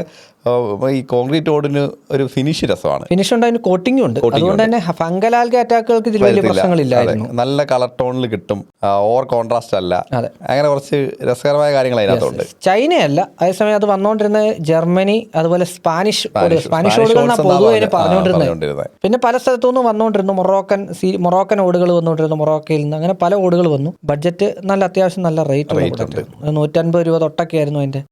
ഈ കോൺക്രീറ്റ് ഓടിന് ഒരു ഫിനിഷ് രസമാണ്, ഫിനിഷ് ഉണ്ട്, അതിന് കോട്ടിംഗ് ഉണ്ട്. അതുകൊണ്ട് തന്നെ ഫംഗൽ ആൽഗ അറ്റാക്കുകൾക്ക് ഇതിൽ വലിയ പ്രശ്നങ്ങളില്ലായിരുന്നു. നല്ല കളർ ടോണിൽ കിട്ടും, ഓവർ കോൺട്രാസ്റ്റ് അല്ല, അങ്ങനെ കുറച്ച് രസകരമായ കാര്യങ്ങൾ അതിനകത്തുണ്ട്. ചൈനയല്ല, അതേസമയം അത് വന്നുകൊണ്ടിരുന്ന ജർമ്മനി, അതുപോലെ സ്പാനിഷ് ഓടുകൾ പൊതുവെ പറഞ്ഞുകൊണ്ടിരുന്നത്. പിന്നെ പല സ്ഥലത്തുനിന്നും വന്നുകൊണ്ടിരുന്നു, മൊറോക്കൻ ഓടുകൾ വന്നുകൊണ്ടിരുന്നു, മൊറോക്കയിൽ നിന്ന്, അങ്ങനെ പല ഓടുകൾ വന്നു. ബഡ്ജറ്റ് നല്ല അത്യാവശ്യം നല്ല റേറ്റ് ഉണ്ട്, 150 രൂപ തൊട്ടൊക്കെ ആയിരുന്നു അതിന്റെ.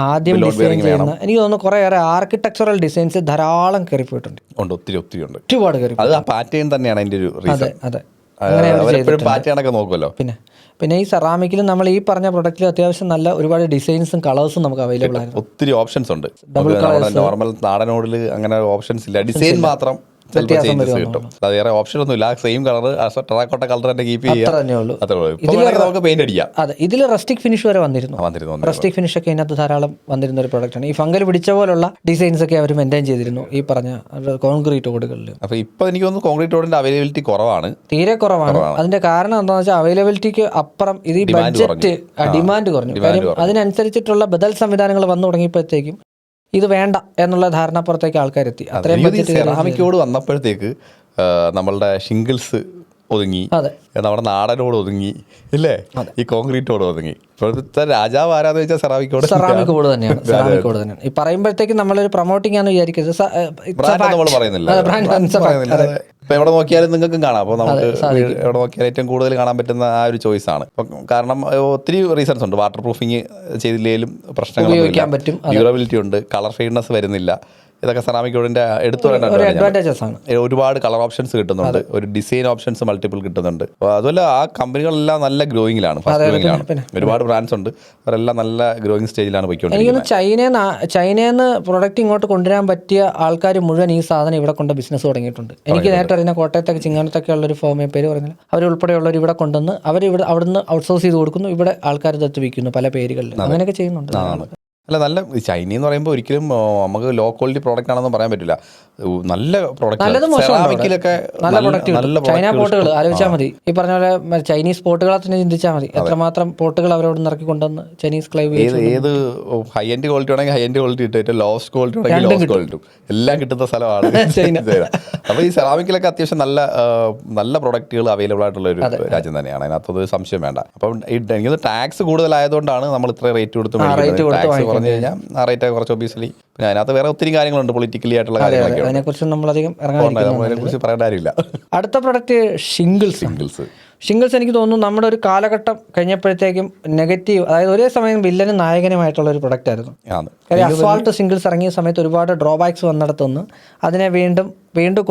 ആദ്യം ഡിസൈൻ ചെയ്യുന്ന എനിക്ക് തോന്നുന്നു കുറേയേറെ ആർക്കിടെക്ചറൽ ഡിസൈൻസ് ധാരാളം കയറി പോയിട്ടുണ്ട്, ഒരുപാട് കയറി. പാറ്റേൺ തന്നെയാണ് അതിന്റെ ഒരു റീസൺ. അതെ, നോക്കുമല്ലോ. പിന്നെ ഈ സെറാമിക്കിലും നമ്മൾ ഈ പറഞ്ഞ പ്രൊഡക്റ്റിൽ അത്യാവശ്യം നല്ല ഒരുപാട് ഡിസൈൻസും കളേഴ്സും നമുക്ക് അവൈലബിൾ ആണ്. ഒത്തിരി ഓപ്ഷൻസ് ഉണ്ട്. നോർമൽ നാടനോടിൽ അങ്ങനെ ഓപ്ഷൻസ് ഇല്ല, ഡിസൈൻ മാത്രം കിട്ടും. വേറെ ഓപ്ഷൻ ഒന്നുമില്ല, സെയിം കളർ ടെറാക്കോട്ട കളർ തന്നെ കീപ്പ് ചെയ്യാം, പെയിന്റ് അടിക്കാം. അതെ, ഇതിൽ റസ്റ്റിക് ഫിനിഷ് വരെ വന്നിരുന്നു. റസ്റ്റിക് ഫിനിഷ് ഒക്കെ ഇതിനകത്ത് ധാരാളം വന്നിരുന്ന ഒരു പ്രൊഡക്റ്റാണ്. ഈ ഫംഗൽ പിടിച്ച പോലുള്ള ഡിസൈൻസ് ഒക്കെ അവർ മെയിൻറ്റെയിൻ ചെയ്തിരുന്നു ഈ പറഞ്ഞ കോൺക്രീറ്റ് ഓടുകളിൽ. അപ്പൊ ഇപ്പൊ എനിക്ക് തോന്നുന്നു കോൺക്രീറ്റ് ഓടിന്റെ അവൈലബിലിറ്റി കുറവാണ്, തീരെ കുറവാണ്. അതിന്റെ കാരണം എന്താണെന്ന് വെച്ചാൽ അവൈലബിലിറ്റിക്ക് അപ്പുറം ഇത് ഈ ബഡ്ജറ്റ് ഡിമാൻഡ് കുറഞ്ഞു. കാര്യം അതിനനുസരിച്ചിട്ടുള്ള ബദൽ സംവിധാനങ്ങൾ വന്നു തുടങ്ങിയപ്പോഴത്തേക്കും ഇത് വേണ്ട എന്നുള്ള ധാരണപ്പുറത്തേക്ക് ആൾക്കാരെത്തി. സെറാമിക്കോട് വന്നപ്പോഴത്തേക്ക് നമ്മളുടെ ഷിംഗിൾസ് ഒതുങ്ങി, അതെ. നമ്മുടെ നാടനോട് ഒതുങ്ങി, ഇല്ലേ, ഈ കോൺക്രീറ്റോട് ഒതുങ്ങി. ഇപ്പോഴത്തെ രാജാവ് ആരാന്ന് വെച്ചാൽ സെറാമിക് ബോർഡ് തന്നെയാണ്. സെറാമിക് ബോർഡ് തന്നെയാണ്. ഈ പറയുമ്പോഴത്തേക്ക് നമ്മളൊരു പ്രൊമോട്ടിംഗ് ആണെന്ന് വിചാരിക്കരുത്. നമ്മൾ പറയുന്നില്ല. ഇപ്പൊ എവിടെ നോക്കിയാലും നിങ്ങൾക്കും കാണാം. അപ്പോൾ നമുക്ക് എവിടെ നോക്കിയാലും ഏറ്റവും കൂടുതൽ കാണാൻ പറ്റുന്ന ആ ഒരു ചോയ്സ് ആണ്. കാരണം ഒത്തിരി റീസൺസ് ഉണ്ട്. വാട്ടർ പ്രൂഫിങ് ചെയ്തില്ലെങ്കിലും പ്രശ്നങ്ങളൊന്നും, ഡ്യൂറബിലിറ്റി ഉണ്ട്, കളർ ഫെയ്ഡ്നെസ് വരുന്നില്ല. ഇതൊക്കെ സെറാമിക് ബോർഡിന്റെ എടുത്തു അഡ്വാൻറ്റേജസ് ആണ്. ഒരുപാട് കളർ ഓപ്ഷൻസ് കിട്ടുന്നുണ്ട്, ഒരു ഡിസൈൻ ഓപ്ഷൻസ് മൾട്ടിപ്പിൾ കിട്ടുന്നുണ്ട്. അതുപോലെ ആ കമ്പനികളെല്ലാം നല്ല ഗ്രോയിങ്ങിലാണ്, ഫസ്റ്റ് ഗ്രോയിങ്ങിലാണ്. ഒരുപാട് ബ്രാൻഡ്സ് ഉണ്ട്, അവരെല്ലാം നല്ല ഗ്രോയിങ് സ്റ്റേജിലാണ് പോയിക്കൊണ്ടിരിക്കുന്നത്. ചൈനയിൽ നിന്ന് പ്രൊഡക്റ്റ് ഇങ്ങോട്ട് കൊണ്ടുവരാൻ പറ്റിയ ആൾക്കാർ മുഴുവൻ ഈ സാധനം ഇവിടെ കൊണ്ട് ബിസിനസ് തുടങ്ങിയിട്ടുണ്ട്. എനിക്ക് നേരത്തെ അറിയുന്ന കോട്ടയത്തൊക്കെ ചിങ്ങാനത്തൊക്കെ ഉള്ളൊരു ഫേമേ പേര് പറഞ്ഞില്ല, അവരുൾപ്പെടെയുള്ളവർ ഇവിടെ കൊണ്ടുവന്ന് ഇവിടെ അവിടുന്ന് ഔട്ട്സോഴ്സ് ചെയ്ത് കൊടുക്കുന്നു, ഇവിടെ ആൾക്കാർ ദത്ത് വിൽക്കുന്നു പല പേരുകളിൽ, അങ്ങനെയൊക്കെ ചെയ്യുന്നുണ്ട്. അല്ല, നല്ല ചൈന എന്ന് പറയുമ്പോൾ ഒരിക്കലും നമുക്ക് ലോ ക്വാളിറ്റി പ്രോഡക്റ്റ് ആണെന്ന് പറയാൻ പറ്റില്ല. നല്ല പ്രോഡക്റ്റ്, സെറാമിക്കിലൊക്കെ നല്ല ചൈന പോട്ടുകൾ ആലോചിച്ചാൽ മതി. ഈ പറഞ്ഞ പോലെ ചൈനീസ് പോട്ടുകളെ തന്നെ ചിന്തിച്ചാൽ മതി. എത്രമാത്രം പോട്ടുകൾ അവരോട് ഇറക്കി കൊണ്ടുവന്ന് ചൈനീസ് ക്ലൈവ് ഏത് ഹൈ എൻഡ് ക്വാളിറ്റി ആണെങ്കിൽ ഹൈ എൻഡ് ക്വാളിറ്റി ഇട്ട്, ലോസ്റ്റ് ക്വാളിറ്റി ആണെങ്കിൽ ലോസ്റ്റ് ക്വാളിറ്റി എല്ലാം കിട്ടുന്ന സ്ഥലമാണ് ചൈന. അപ്പോൾ ഈ സെറാമിക്കിലൊക്കെ അത്യാവശ്യം നല്ല പ്രൊഡക്റ്റുകൾ അവൈലബിൾ ആയിട്ടുള്ള ഒരു രാജ്യം തന്നെയാണ്, അതിനകത്തൊരു സംശയം വേണ്ട. അപ്പം എനിക്ക് ടാക്സ് കൂടുതലായതുകൊണ്ടാണ് നമ്മൾ ഇത്ര റേറ്റ് കൊടുത്ത് ടാക്സ് പറഞ്ഞു കഴിഞ്ഞാൽ ആ റേറ്റ് കുറച്ച് ഒബിയസ്ലി. പിന്നെ അതിനകത്ത് വേറെ ഒത്തിരി കാര്യങ്ങളുണ്ട്, പൊളിറ്റിക്കലി ആയിട്ടുള്ള കാര്യങ്ങളൊക്കെ, അതിനെക്കുറിച്ച് നമ്മളധികം അതിനെക്കുറിച്ച് പറയേണ്ട കാര്യമില്ല. അടുത്ത പ്രൊഡക്റ്റ് ഷിംഗിൾസ് എനിക്ക് തോന്നുന്നു നമ്മുടെ ഒരു കാലഘട്ടം കഴിഞ്ഞപ്പോഴത്തേക്കും നെഗറ്റീവ്, അതായത് ഒരേ സമയം വില്ലനും നായകനുമായിട്ടുള്ള ഒരു പ്രൊഡക്റ്റ് ആയിരുന്നു. അസ്ഫാൾട്ട് ഷിംഗിൾസ് ഇറങ്ങിയ സമയത്ത് ഒരുപാട് ഡ്രോബാക്സ് വന്നിടത്തുനിന്ന് അതിനെ വീണ്ടും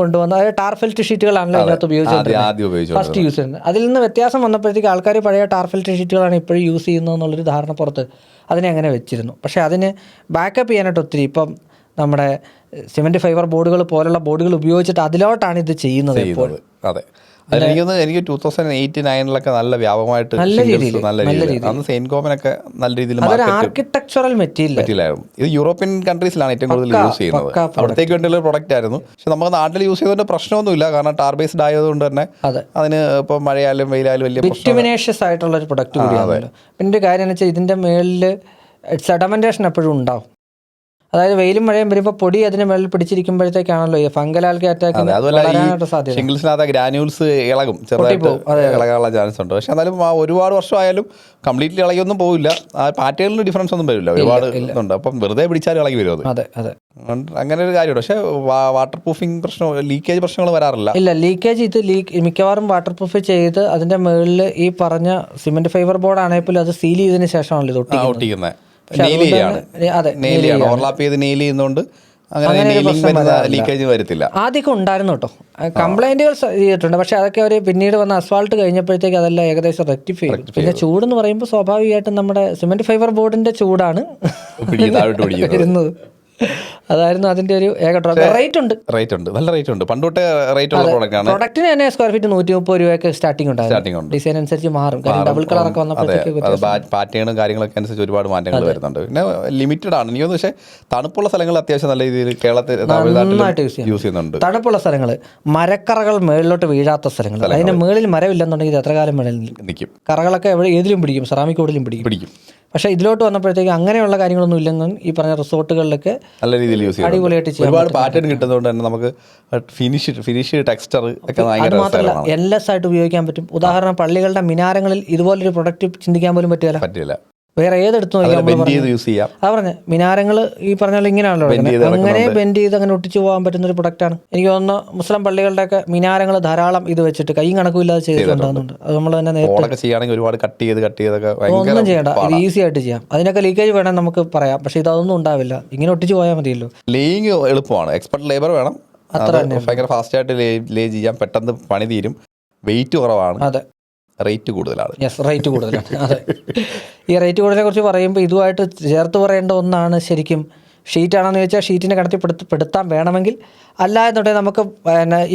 കൊണ്ടുവന്ന്, അതായത് ടാർഫെൽറ്റ് ഷീറ്റുകളാണല്ലോ ഇതിനകത്ത് ഉപയോഗിച്ചത് ഫസ്റ്റ് യൂസ് ചെയ്യുന്നത്. അതിൽ നിന്ന് വ്യത്യാസം വന്നപ്പോഴത്തേക്ക് ആൾക്കാർ പഴയ ടാർഫെൽറ്റ് ഷീറ്റുകളാണ് ഇപ്പോഴും യൂസ് ചെയ്യുന്നതെന്നുള്ളൊരു ധാരണ പുറത്ത് അതിനെ അങ്ങനെ വെച്ചിരുന്നു. പക്ഷേ അതിന് ബാക്കപ്പ് ചെയ്യാനായിട്ട് ഒത്തിരി ഇപ്പം നമ്മുടെ സിമെൻറ്റ് ഫൈബർ ബോർഡുകൾ പോലുള്ള ബോർഡുകൾ ഉപയോഗിച്ചിട്ട് അതിലോട്ടാണ് ഇത് ചെയ്യുന്നത് ഇപ്പോൾ. അതെ, എനിക്ക് 2008-9 നല്ല വ്യാപകമായിട്ട് നല്ല രീതിയിൽ അന്ന് സെയിൻകോമനൊക്കെ നല്ല രീതിയിൽ ആർക്കിടെക്ചറൽ മെറ്റീരിയലായിരുന്നു. ഇത് യൂറോപ്യൻ കൺട്രീസിലാണ് ഏറ്റവും കൂടുതൽ യൂസ് ചെയ്യുന്നത്. അവിടത്തേക്ക് വേണ്ടിയുള്ള പ്രൊഡക്റ്റ് ആയിരുന്നു. പക്ഷെ നമുക്ക് നാട്ടിൽ യൂസ് ചെയ്തതിന്റെ പ്രശ്നമൊന്നുമില്ല, കാരണം ടാർ ബേസ്ഡ് ആയതുകൊണ്ട് തന്നെ അതിന് ഇപ്പം മഴയായാലും വെയിലായാലും വലിയ ബിറ്റുമിനേഷ്യസ് ആയിട്ടുള്ള ഒരു പ്രൊഡക്റ്റ് കൂടിയാണ്. പിന്നെ ഒരു കാര്യം എന്ന് വെച്ചാൽ ഇതിന്റെ മേളിൽ സെഡമെന്റേഷൻ എപ്പോഴും ഉണ്ടാവും. അതായത് വെയിലും മഴയും വരുമ്പോൾ പൊടി അതിന് മേളിൽ പിടിച്ചിരിക്കുമ്പോഴത്തേക്കാണല്ലോ ഈ ഫംഗൽ ആൽഗ അറ്റാക്ക് വരാനായിട്ട് സാധ്യത. ഷിംഗിൾസിനകത്ത് ഗ്രാനുൾസ് ഇളകും, ചെറുതായിട്ട് ഇളകാനുള്ള ചാൻസ് ഉണ്ട്. പക്ഷെ എന്നാലും ഒരുപാട് വർഷമായാലും കംപ്ലീറ്റ്ലി ഇളകിയൊന്നും പോവില്ല. ആ പാറ്റേണിൽ ഡിഫറൻസ് ഒന്നും വരില്ല, ഒരുപാട് ഇതുണ്ട്. അപ്പം വെറുതെ പിടിച്ചാൽ ഇളകി വരും അത്. അങ്ങനെ ഒരു കാര്യമുണ്ട്. പക്ഷേ വാട്ടർ പ്രൂഫിംഗ് പ്രശ്നം, ലീക്കേജ് പ്രശ്നങ്ങൾ വരാറില്ല. ഇല്ല, ലീക്കേജ് മിക്കവാറും വാട്ടർ പ്രൂഫ് ചെയ്ത് അതിന്റെ മുകളിൽ ഈ പറഞ്ഞ സിമെന്റ് ഫൈബർ ബോർഡ് ആണെങ്കിൽ പോലും അത് സീൽ ചെയ്തതിന് ശേഷമാണല്ലോ ഇത് ഒട്ടിക്കുന്നത്. ഓവർലാപ്പ് ചെയ്ത് നെയിൽ ചെയ്യുന്നതുകൊണ്ട് ലീക്കേജ് വരത്തില്ല. ആദ്യമൊക്കെ ഉണ്ടായിരുന്നു കേട്ടോ, കംപ്ലൈന്റുകൾ ചെയ്തിട്ടുണ്ട്. പക്ഷെ അതൊക്കെ അവർ പിന്നീട് വന്ന അസ്ഫാൾട്ട് കഴിഞ്ഞപ്പോഴത്തേക്ക് അതെല്ലാം ഏകദേശം റെക്ടിഫൈ ചെയ്തു. പിന്നെ ചൂടെന്ന് പറയുമ്പോൾ സ്വാഭാവികമായിട്ടും നമ്മുടെ സിമെന്റ് ഫൈബർ ബോർഡിന്റെ ചൂടാണ് വരുന്നത്. അതായിരുന്നു അതിന്റെ ഒരു ഏക റേറ്റ് ഉണ്ട്, നല്ല റേറ്റ് ഉണ്ട്. പണ്ട് തൊട്ടേ റേറ്റ് ഉള്ള പ്രോഡക്റ്റാണ്. പ്രൊഡക്റ്റിന് തന്നെ സ്ക്വയർ ഫീറ്റ് 130 രൂപയൊക്കെ സ്റ്റാർട്ടിംഗ് ഉണ്ടായിരുന്നു. ഡിസൈൻ അനുസരിച്ച് മാറും, ഡബിൾ കളറൊക്കെ വന്നപ്പോഴത്തേക്ക് പാറ്റേണും കാര്യങ്ങളൊക്കെ അനുസരിച്ച് ഒരുപാട് മാറ്റങ്ങൾ വരുന്നുണ്ട്. പിന്നെ ലിമിറ്റഡ് ആണ് എനിക്കൊന്ന്. പക്ഷേ തണുപ്പുള്ള സ്ഥലങ്ങൾ അത്യാവശ്യം നല്ല രീതിയിൽ കേരളത്തിൽ നന്നായിട്ട് യൂസ് ചെയ്യുന്നുണ്ട്. തണുപ്പുള്ള സ്ഥലങ്ങൾ, മരക്കറകൾ മേളിലോട്ട് വീഴാത്ത സ്ഥലങ്ങൾ, അതിന്റെ മേളിൽ മരമില്ലെന്നുണ്ടെങ്കിൽ എത്ര കാലം വേണമെങ്കിലും നിൽക്കും. കറകളൊക്കെ ഏതിലും പിടിക്കും, സെറാമിക് ബോർഡിലും പിടിക്കും. പക്ഷേ ഇതിലോട്ട് വന്നപ്പോഴത്തേക്ക് അങ്ങനെയുള്ള കാര്യങ്ങളൊന്നും ഇല്ലെന്നും ഈ പറഞ്ഞ റിസോർട്ടുകളിലൊക്കെ നല്ല രീതിയിൽ യൂസ് അടിപൊളിയായിട്ട് ചെയ്യാം. ഒരുപാട് പാറ്റേൺ കിട്ടുന്നതുകൊണ്ട് തന്നെ നമുക്ക് ഫിനിഷ് ടെക്സ്ചർ ഒക്കെ അത് മാത്രമല്ല എൻലെസ് ആയിട്ട് ഉപയോഗിക്കാൻ പറ്റും. ഉദാഹരണം, പള്ളികളുടെ മിനാരങ്ങളിൽ ഇതുപോലൊരു പ്രൊഡക്റ്റ് ചിന്തിക്കാൻ പോലും പറ്റില്ല. വേറെ ഏതെടുത്ത് നോക്കിയാൽ പറഞ്ഞ മിനാരങ്ങൾ ഈ പറഞ്ഞ ഇങ്ങനെയാണല്ലോ, അങ്ങനെ ബെൻഡ് ചെയ്ത് അങ്ങനെ ഒട്ടിച്ചു പോകാൻ പറ്റുന്ന ഒരു പ്രൊഡക്റ്റാണ്. എനിക്ക് തോന്നുന്നു മുസ്ലിം പള്ളികളുടെയൊക്കെ മിനാരങ്ങൾ ധാരാളം ഇത് വെച്ചിട്ട് കൈയും കണക്കുമില്ലാതെ ചെയ്തിട്ടുണ്ടാകുന്നുണ്ട്. അത് നമ്മൾ തന്നെ ഒന്നും ചെയ്യണ്ട, ഇത് ഈസി ആയിട്ട് ചെയ്യാം. അതിനൊക്കെ ലീക്കേജ് വേണം നമുക്ക് പറയാം, പക്ഷെ ഇതൊന്നും ഉണ്ടാവില്ല. ഇങ്ങനെ ഒട്ടിച്ചു പോയാൽ മതിയല്ലോ. ലേയിങ് എളുപ്പമാണ്, എക്സ്പെർട്ട് ലേബർ വേണം, ഭയങ്കര ഫാസ്റ്റ് ആയിട്ട് ലേ ചെയ്യാം, പെട്ടെന്ന് പണി തീരും, വെയിറ്റ് കുറവാണ്. അതെ, റേറ്റ് കൂടുതലാണ്. റേറ്റ് കൂടുതലാണ്. അതെ, ഈ റേറ്റ് കൂടുതലിനെ കുറിച്ച് പറയുമ്പോൾ ഇതുമായിട്ട് ചേർത്ത് പറയേണ്ട ഒന്നാണ് ശരിക്കും ഷീറ്റാണെന്ന് ചോദിച്ചാൽ ഷീറ്റിനെ കടത്തി പെടുത്താൻ വേണമെങ്കിൽ, അല്ല എന്നുണ്ടെങ്കിൽ നമുക്ക്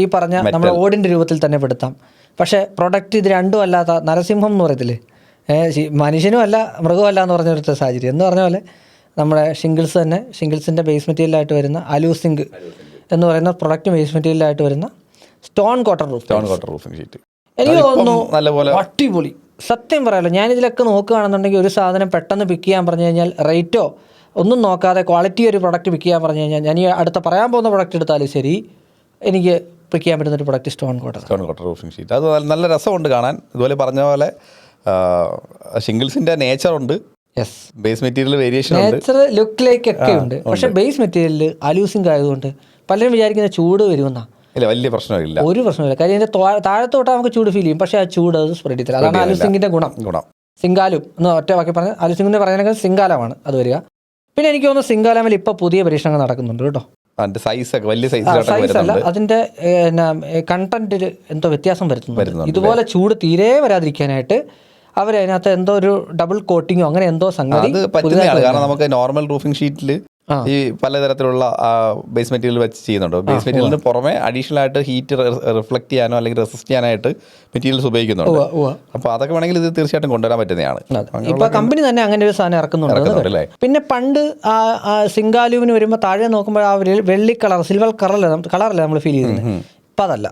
ഈ പറഞ്ഞ നമ്മുടെ ഓടിൻ്റെ രൂപത്തിൽ തന്നെ പെടുത്താം. പക്ഷേ പ്രൊഡക്റ്റ് ഇത് രണ്ടും അല്ലാത്ത നരസിംഹം എന്ന് പറയത്തില്ലേ, മനുഷ്യനും അല്ല മൃഗമല്ല എന്ന് പറഞ്ഞൊരു സാഹചര്യം എന്ന് പറഞ്ഞ പോലെ നമ്മുടെ ഷിംഗിൾസ് തന്നെ, ഷിംഗിൾസിൻ്റെ ബേസ് മെറ്റീരിയലായിട്ട് വരുന്ന അലൂസിങ്ക് എന്ന് പറയുന്ന പ്രൊഡക്റ്റ് ബേസ് മെറ്റീരിയലായിട്ട് വരുന്ന സ്റ്റോൺ കോട്ടർ റൂഫിംഗ് ഷീറ്റ് എനിക്ക് തോന്നുന്നു അടിപൊളി. സത്യം പറയാമല്ലോ, ഞാനിതിലൊക്കെ നോക്കുകയാണെന്നുണ്ടെങ്കിൽ ഒരു സാധനം പെട്ടെന്ന് പിക്ക് ചെയ്യാൻ പറഞ്ഞു കഴിഞ്ഞാൽ റേറ്റോ ഒന്നും നോക്കാതെ ക്വാളിറ്റി ഒരു പ്രൊഡക്റ്റ് പിക്ക് ചെയ്യാൻ പറഞ്ഞു കഴിഞ്ഞാൽ, ഞാൻ ഈ അടുത്ത പറയാൻ പോകുന്ന പ്രൊഡക്റ്റ് എടുത്താലും ശരി, എനിക്ക് പിക്ക് ചെയ്യാൻ പറ്റുന്ന ഒരു product stone quarter roofing sheet. അത് നല്ല രസമുണ്ട് കാണാൻ. ഇതുപോലെ പറഞ്ഞ പോലെ ഷിംഗിൾസിൻ്റെ നേച്ചറുണ്ട്, യെസ്, ബേസ് മെറ്റീരിയൽ വേരിയേഷൻ ഉണ്ട്, നേച്ചർ ലുക്കിലേക്ക് ഒക്കെ ഉണ്ട്. പക്ഷേ ബേസ് മെറ്റീരിയൽ അലൂസിംഗ് ആയതുകൊണ്ട് പലരും വിചാരിക്കുന്ന ചൂട് വരുമെന്നാണ്. ഇല്ല, വലിയ പ്രശ്നമില്ല, ഒരു പ്രശ്നമില്ല. കാര്യം ഇതിൻ്റെ താഴത്തോട്ട് നമുക്ക് ചൂട് ഫീൽ ചെയ്യും, പക്ഷേ ആ ചൂട് അത് സ്പ്രെഡ് ചെയ്തില്ല. അതാണ് അലൂസിംഗിൻ്റെ ഗുണം. സിംഗാലും എന്ന് ഒറ്റ വാക്കി പറഞ്ഞാൽ അലൂസിംഗിൻ്റെ പറയുന്നത് സിംഗാലമാണ് അത് വരിക. പിന്നെ എനിക്ക് തോന്നുന്നു സിംഗാലാമിൽ ഇപ്പോൾ പുതിയ പരീക്ഷണങ്ങൾ നടക്കുന്നുണ്ട് കേട്ടോ. സൈസൊക്കെ വലിയ സൈസ് അല്ല, അതിൻ്റെ കണ്ടന്റിൽ എന്തോ വ്യത്യാസം വരുത്തുന്നു. ഇതുപോലെ ചൂട് തീരെ വരാതിരിക്കാനായിട്ട് അവരതിനകത്ത് എന്തോ ഒരു ഡബിൾ കോട്ടിങ്ങോ അങ്ങനെ എന്തോ സംഗതി പറ്റുന്നതാണ്. കാരണം നമുക്ക് നോർമൽ റൂഫിംഗ് ഷീറ്റിൽ ഈ പലതരത്തിലുള്ള ബേസ് മെറ്റീരിയൽ വെച്ച് ചെയ്യുന്നുണ്ട്. ബേസ് മെറ്റീരിയലിന് പുറമെ അഡീഷണൽ ആയിട്ട് ഹീറ്റ് റിഫ്ലക്ട് ചെയ്യാനോ അല്ലെങ്കിൽ റെസിസ്റ്റ് ചെയ്യാനായിട്ട് മെറ്റീരിയൽസ് ഉപയോഗിക്കുന്നുണ്ട്. അപ്പോൾ അതൊക്കെ വേണമെങ്കിൽ ഇത് തീർച്ചയായിട്ടും കൊണ്ടുവരാൻ പറ്റുന്നതാണ്. ഇപ്പൊ കമ്പനി തന്നെ അങ്ങനെ ഒരു സാധനം ഇറക്കുന്നുണ്ട്. പിന്നെ പണ്ട് സിംഗാലുവിന് വരുമ്പോൾ താഴെ നോക്കുമ്പോൾ ആ വെള്ളി കളർ സിൽവർ കളറല്ല നമ്മൾ ഫീൽ ചെയ്യുന്നത്. ഇപ്പം അതല്ല,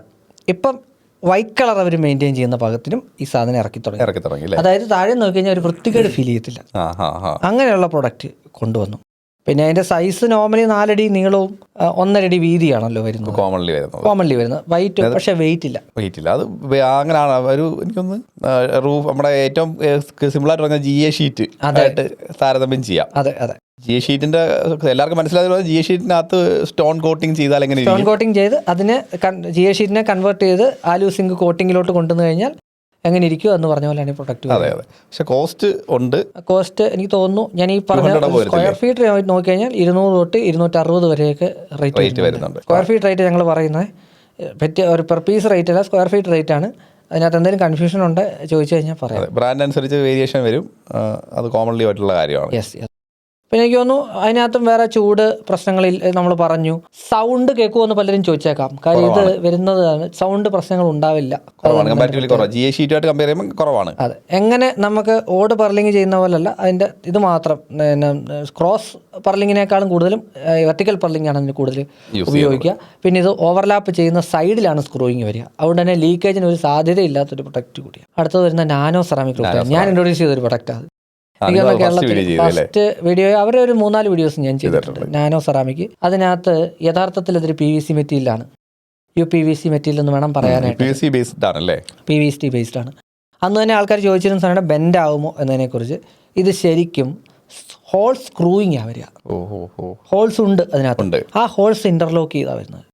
ഇപ്പം വൈറ്റ് കളർ അവർ മെയിൻറ്റെയിൻ ചെയ്യുന്ന പാകത്തിനും ഈ സാധനം ഇറക്കി തുടങ്ങി. അതായത് താഴെ നോക്കി കഴിഞ്ഞാൽ ഒരു വൃത്തികേട് ഫീൽ ചെയ്യത്തില്ല. അങ്ങനെയുള്ള പ്രൊഡക്റ്റ് കൊണ്ടുവന്നു. പിന്നെ അതിന്റെ സൈസ് നോർമലി 4 അടി നീളവും 1.5 അടി വീതിയാണല്ലോ വരുന്നത്, കോമൺലി വരുന്നത്. വൈറ്റ് പക്ഷെ വെയിറ്റ് ഇല്ല. അത് അങ്ങനെയാണ് ഒരു എനിക്കൊന്ന് റൂഫ് നമ്മുടെ ഏറ്റവും സിമ്പിളായിട്ട് പറഞ്ഞാൽ GA ഷീറ്റ് ആയിട്ട് താരതമ്യം ചെയ്യാം. അതെ അതെ, GA ഷീറ്റിന്റെ എല്ലാവർക്കും മനസ്സിലായത് GA ഷീറ്റിനകത്ത് സ്റ്റോൺ കോട്ടിങ് ചെയ്താൽ എങ്ങനെ സ്റ്റോൺ കോട്ടിങ് ചെയ്ത് അതിനെ GA ഷീറ്റിനെ കൺവേർട്ട് ചെയ്ത് ആലൂസിംഗ് കോട്ടിങ്ങിലോട്ട് കൊണ്ടുവന്നു കഴിഞ്ഞാൽ എങ്ങനെ ഇരിക്കും എന്ന് പറഞ്ഞ പോലെയാണ് ഈ പ്രൊഡക്റ്റ്. അതെ അതെ, പക്ഷെ കോസ്റ്റ് ഉണ്ട്. കോസ്റ്റ് എനിക്ക് തോന്നുന്നു ഞാൻ ഈ പറഞ്ഞ സ്ക്വയർ ഫീറ്റ് നോക്കി കഴിഞ്ഞാൽ 200 തൊട്ട് 260 വരെയൊക്കെ റേറ്റ് വരുന്നുണ്ട്. സ്ക്വയർ ഫീറ്റ് റേറ്റ് ഞങ്ങൾ പറയുന്നത് പറ്റിയ ഒരു പെർ പീസ് റേറ്റ് അല്ല, സ്ക്വയർ ഫീറ്റ് റേറ്റ് ആണ്. അതിനകത്ത് എന്തെങ്കിലും കൺഫ്യൂഷൻ ഉണ്ട് ചോദിച്ചു കഴിഞ്ഞാൽ പറയാം. ബ്രാൻഡ് അനുസരിച്ച് വേരിയേഷൻ വരും, അത് കോമൺലി ആയിട്ടുള്ള കാര്യമാണ്. Yes yes. പിന്നെ എനിക്ക് തോന്നുന്നു അതിനകത്തും വേറെ ചൂട് പ്രശ്നങ്ങളിൽ നമ്മൾ പറഞ്ഞു. സൗണ്ട് കേൾക്കുമെന്ന് പലരും ചോദിച്ചേക്കാം. കാര്യം ഇത് വരുന്നതാണ്, സൗണ്ട് പ്രശ്നങ്ങൾ ഉണ്ടാവില്ല. അതെ, എങ്ങനെ നമുക്ക് ഓട് പർലിങ് ചെയ്യുന്ന പോലല്ല, അതിൻ്റെ ഇത് മാത്രം ക്രോസ് പർലിങ്ങിനേക്കാളും കൂടുതലും വെർട്ടിക്കൽ പർലിംഗ് ആണ് അതിന് കൂടുതൽ ഉപയോഗിക്കുക. പിന്നെ ഇത് ഓവർലാപ്പ് ചെയ്യുന്ന സൈഡിലാണ് സ്ക്രൂയിങ് വരിക. അതുകൊണ്ട് തന്നെ ലീക്കേജിന് ഒരു സാധ്യതയില്ലാത്തൊരു പ്രൊഡക്റ്റ് കൂടിയാണ്. അടുത്തത് വരുന്ന നാനോ സെറാമിക് ഞാൻ ഇൻട്രൊഡ്യൂസ് ചെയ്തൊരു പ്രൊഡക്റ്റാണ്. കേരളത്തിൽ ഫസ്റ്റ് വീഡിയോ അവരെ ഒരു 3-4 വീഡിയോസ് ഞാൻ ചെയ്തിട്ടുണ്ട്. നാനോ സെറാമിക്, അതിനകത്ത് യഥാർത്ഥത്തിൽ അതൊരു PVC മെറ്റീരിയലാണ്. UPVC മെറ്റീരിയൽ എന്ന് വേണം പറയാനായിട്ട്. PVC ബേസ്ഡ് ആണ്. അന്ന് തന്നെ ആൾക്കാർ ചോദിച്ചിരുന്ന സാധനം ബെൻഡ് ആകുമോ എന്നതിനെക്കുറിച്ച്. ഇത് ശരിക്കും ഹോൾ സ്ക്രൂയിങ് ആ വരിക. ഹോൾസ് ഉണ്ട് അതിനകത്ത്, ആ ഹോൾസ് ഇന്റർലോക്ക് ചെയ്താ വരുന്നത്.